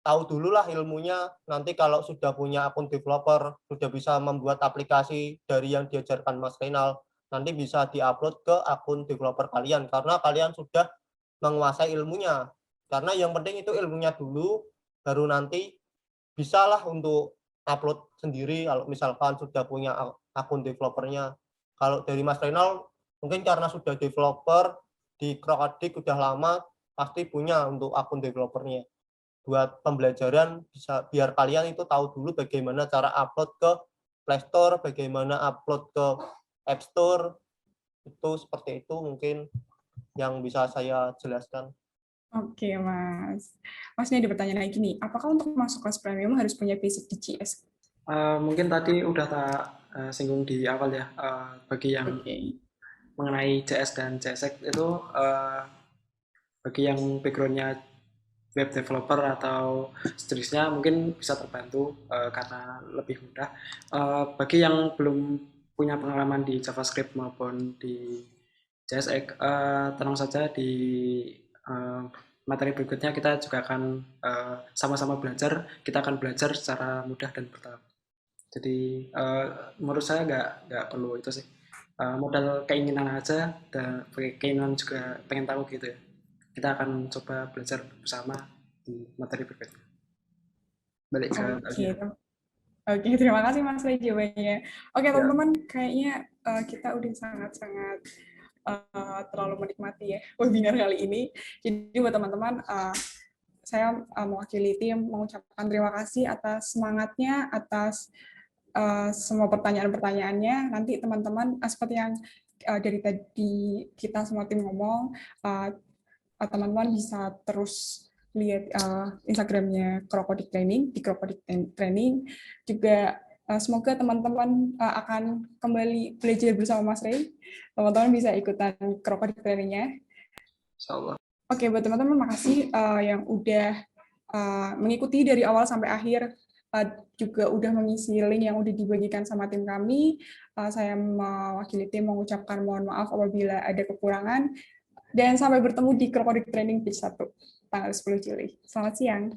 tahu dulu lah ilmunya. Nanti kalau sudah punya akun developer, sudah bisa membuat aplikasi dari yang diajarkan Mas Renal, nanti bisa diupload ke akun developer kalian karena kalian sudah menguasai ilmunya. Karena yang penting itu ilmunya dulu, baru nanti bisalah untuk upload sendiri kalau misalkan sudah punya akun developernya. Kalau dari Mas Renal mungkin karena sudah developer di Krokadik udah lama, pasti punya untuk akun developernya. Buat pembelajaran bisa biar kalian itu tahu dulu bagaimana cara upload ke Play Store, bagaimana upload ke App Store. Itu seperti itu mungkin yang bisa saya jelaskan. Oke, Mas. Mas, ini ada pertanyaan lagi nih. Apakah untuk masuk kelas premium harus punya basic di CS? Mungkin tadi udah tak singgung di awal ya. Bagi yang mengenai CS dan CSX itu bagi yang background-nya web developer atau seterusnya mungkin bisa terbantu karena lebih mudah. Bagi yang belum punya pengalaman di JavaScript maupun di CSX, tenang saja di materi berikutnya kita juga akan sama-sama belajar. Kita akan belajar secara mudah dan bertahap. Jadi menurut saya nggak perlu itu sih. Modal keinginan aja dan keinginan juga pengen tahu gitu ya. Kita akan coba belajar bersama di materi berikutnya. Balik ke Oke, terima kasih Mas Ray jawabannya. Oke, teman-teman, kayaknya kita udah sangat-sangat terlalu menikmati ya webinar kali ini. Jadi buat teman-teman, saya mewakili tim mengucapkan terima kasih atas semangatnya, atas semua pertanyaan-pertanyaannya. Nanti teman-teman seperti yang dari tadi kita semua tim ngomong, teman-teman bisa terus lihat Instagramnya Krokodik Training di Krokodik Training. Juga semoga teman-teman akan kembali belajar bersama Mas Ray. Teman-teman bisa ikutan Krokodik Trainingnya. Insyaallah. Oke, buat teman-teman makasih yang udah mengikuti dari awal sampai akhir. Juga udah mengisi link yang udah dibagikan sama tim kami. Saya mewakili tim mengucapkan mohon maaf apabila ada kekurangan. Dan sampai bertemu di Krokodik Training Pitch 1, tanggal 10 Juli. Selamat siang.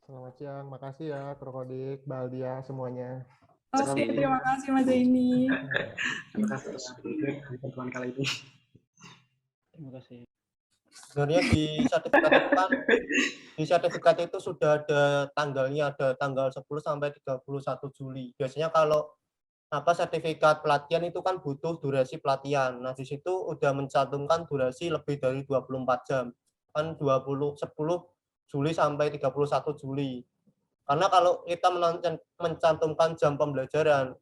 Selamat siang, makasih ya Krokodik, Baldia, semuanya. Oke, terima kasih Mas Zaini. Terima kasih atas teman kali ini. Terima kasih. Sebenarnya di sertifikat itu sudah ada tanggalnya, ada tanggal 10 sampai 31 Juli. Biasanya kalau sertifikat pelatihan itu kan butuh durasi pelatihan. Nah, di situ udah mencantumkan durasi lebih dari 24 jam. Kan 10 Juli sampai 31 Juli. Karena kalau kita mencantumkan jam pembelajaran,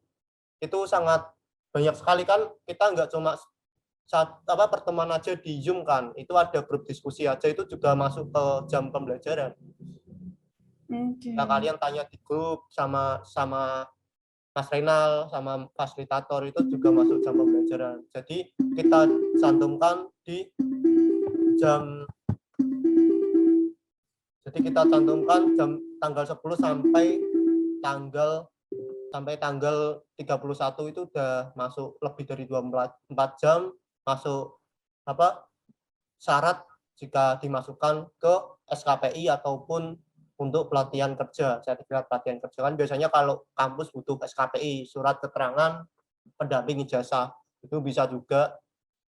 itu sangat banyak sekali kan, kita nggak cuma pertemuan aja di Zoom kan, itu ada grup diskusi aja, itu juga masuk ke jam pembelajaran. Nah, kalian tanya di grup sama Mas Renal, sama fasilitator, itu juga masuk jam pembelajaran. Jadi kita cantumkan di jam, tanggal 10 sampai tanggal 31 itu udah masuk lebih dari 24 jam, masuk syarat jika dimasukkan ke SKPI ataupun untuk pelatihan kerja, sertifikat pelatihan kerja. Kan biasanya kalau kampus butuh SKPI, surat keterangan pendamping ijazah, itu bisa juga,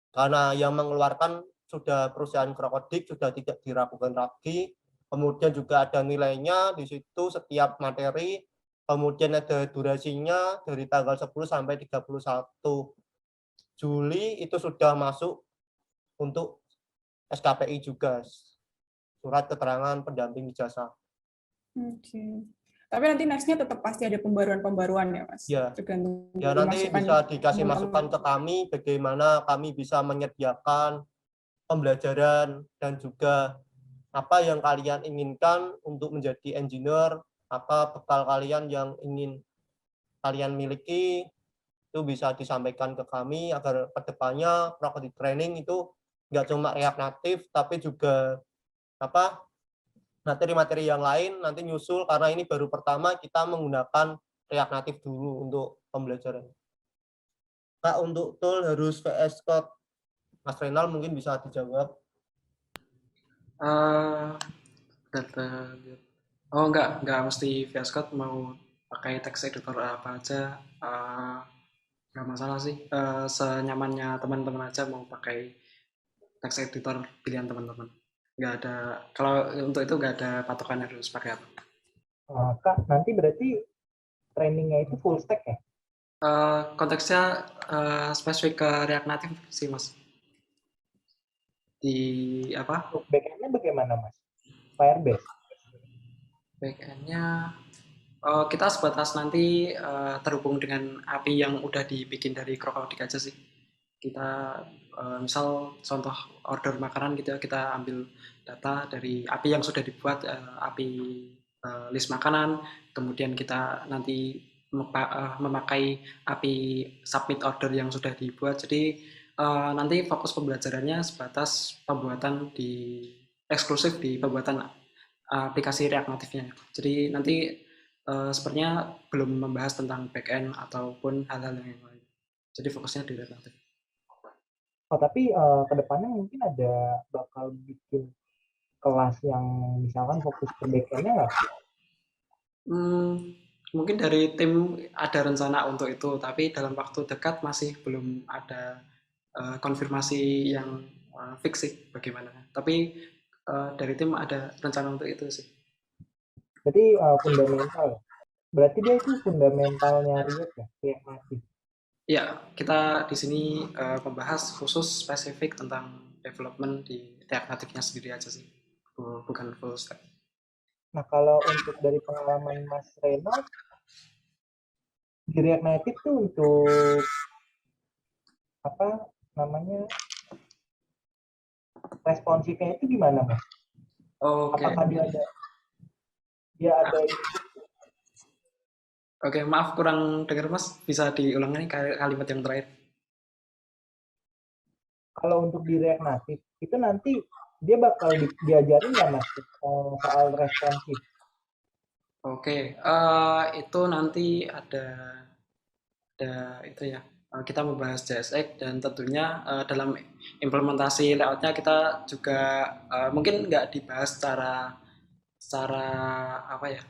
karena yang mengeluarkan sudah perusahaan Krokodik, sudah tidak diragukan lagi, kemudian juga ada nilainya di situ setiap materi, kemudian ada durasinya dari tanggal 10 sampai 31 Juli itu sudah masuk untuk SKPI juga, surat keterangan pendamping ijazah. Oke. Tapi nanti next-nya tetap pasti ada pembaruan-pembaruan ya, Mas? Ya, Tergantung ya nanti masukan bisa dikasih teman-teman. masukan ke kami bagaimana kami bisa menyediakan pembelajaran dan juga apa yang kalian inginkan untuk menjadi engineer, apa bekal kalian yang ingin kalian miliki, itu bisa disampaikan ke kami agar kedepannya Robotic Training itu nggak cuma React Native, tapi juga apa materi-materi yang lain nanti nyusul, karena ini baru pertama kita menggunakan React Native dulu untuk pembelajaran. Kak, untuk tool harus VS Code, Mas Renal mungkin bisa dijawab. Enggak mesti VS Code, mau pakai text editor apa aja nggak masalah sih. Senyamannya teman-teman aja mau pakai text editor pilihan teman-teman. Nggak ada, kalau untuk itu nggak ada patokan harus pakai apa. Kak, nanti berarti trainingnya itu full stack ya? Konteksnya spesifik ke React Native sih, Mas. Di apa? Untuk backend-nya bagaimana, Mas? Firebase? Backend-nya kita sebatas nanti terhubung dengan API yang udah dibikin dari Crocodic aja sih. Kita misal contoh order makanan gitu ya, kita ambil data dari API yang sudah dibuat, API list makanan, kemudian kita nanti memakai API submit order yang sudah dibuat. Jadi nanti fokus pembelajarannya sebatas pembuatan eksklusif di pembuatan aplikasi React Native-nya. Jadi nanti sepertinya belum membahas tentang backend ataupun hal-hal yang lain. Jadi fokusnya di React Native. Oh, tapi kedepannya mungkin ada bakal bikin kelas yang misalkan fokus ke backend-nya nggak? Mungkin dari tim ada rencana untuk itu, tapi dalam waktu dekat masih belum ada konfirmasi yang fix sih bagaimana. Tapi dari tim ada rencana untuk itu sih. Berarti fundamental. Berarti dia itu fundamentalnya React ya, React Native. Ya, kita di sini membahas khusus spesifik tentang development di React Native-nya sendiri aja sih, bukan full stack. Nah, kalau untuk dari pengalaman Mas Reno, di React Native tuh untuk apa namanya responsifnya itu gimana, Mas? Oke. Apakah dia ada Oke, maaf kurang dengar, Mas. Bisa diulang nih kalimat yang terakhir. Kalau untuk di React Native itu nanti dia bakal diajarin nggak, Mas, soal responsif? Oke, itu nanti ada itu ya. Kita membahas JSX dan tentunya dalam implementasi layoutnya kita juga mungkin nggak dibahas secara apa ya,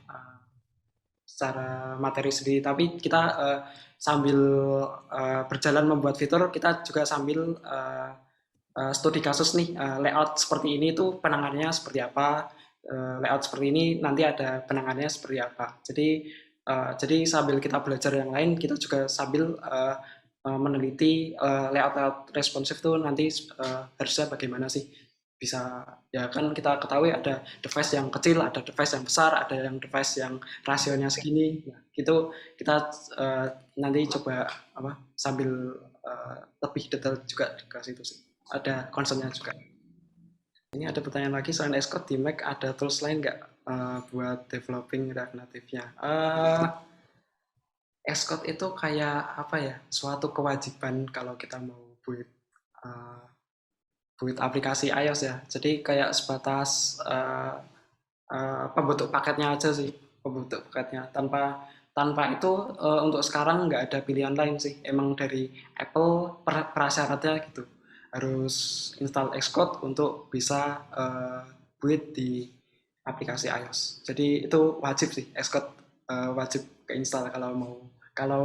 secara materi sendiri, tapi kita sambil berjalan membuat fitur, kita juga sambil studi kasus nih, layout seperti ini tuh penanganannya seperti apa, layout seperti ini nanti ada penanganannya seperti apa. Jadi sambil kita belajar yang lain, kita juga sambil meneliti layout responsif tuh nanti harusnya bagaimana sih. Bisa ya kan kita ketahui ada device yang kecil, ada device yang besar, ada yang device yang rasionya segini. Nah, gitu kita nanti coba sambil lebih detail juga ke situ sih. Ada concern-nya juga. Ini ada pertanyaan lagi, selain Xcode di Mac ada tools lain nggak buat developing React Native-nya? Xcode itu kayak apa ya? Suatu kewajiban kalau kita mau buat aplikasi iOS ya. Jadi kayak sebatas pembentuk paketnya aja sih, pembentuk paketnya. Tanpa itu untuk sekarang nggak ada pilihan lain sih. Emang dari Apple prasyaratnya gitu. Harus install Xcode untuk bisa buat di aplikasi iOS. Jadi itu wajib sih, Xcode wajib keinstall kalau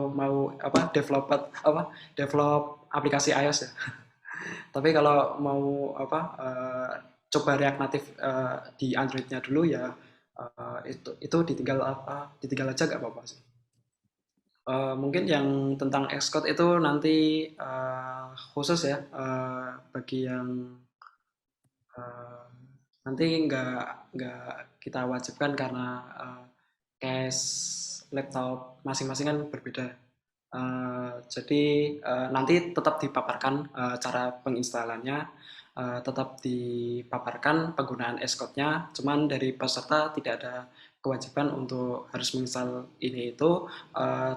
mau develop aplikasi iOS ya. Tapi kalau mau coba React Native di Android-nya dulu ya, itu ditinggal aja nggak apa-apa sih. Mungkin yang tentang Xcode itu nanti khusus ya, bagi yang nanti nggak kita wajibkan karena case laptop masing-masing kan berbeda. Jadi nanti tetap dipaparkan cara penginstalannya, tetap dipaparkan penggunaan Xcode-nya, cuman dari peserta tidak ada kewajiban untuk harus menginstal ini itu,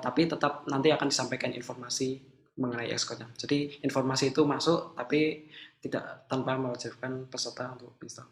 tapi tetap nanti akan disampaikan informasi mengenai Xcode-nya. Jadi informasi itu masuk, tapi tidak tanpa mewajibkan peserta untuk install.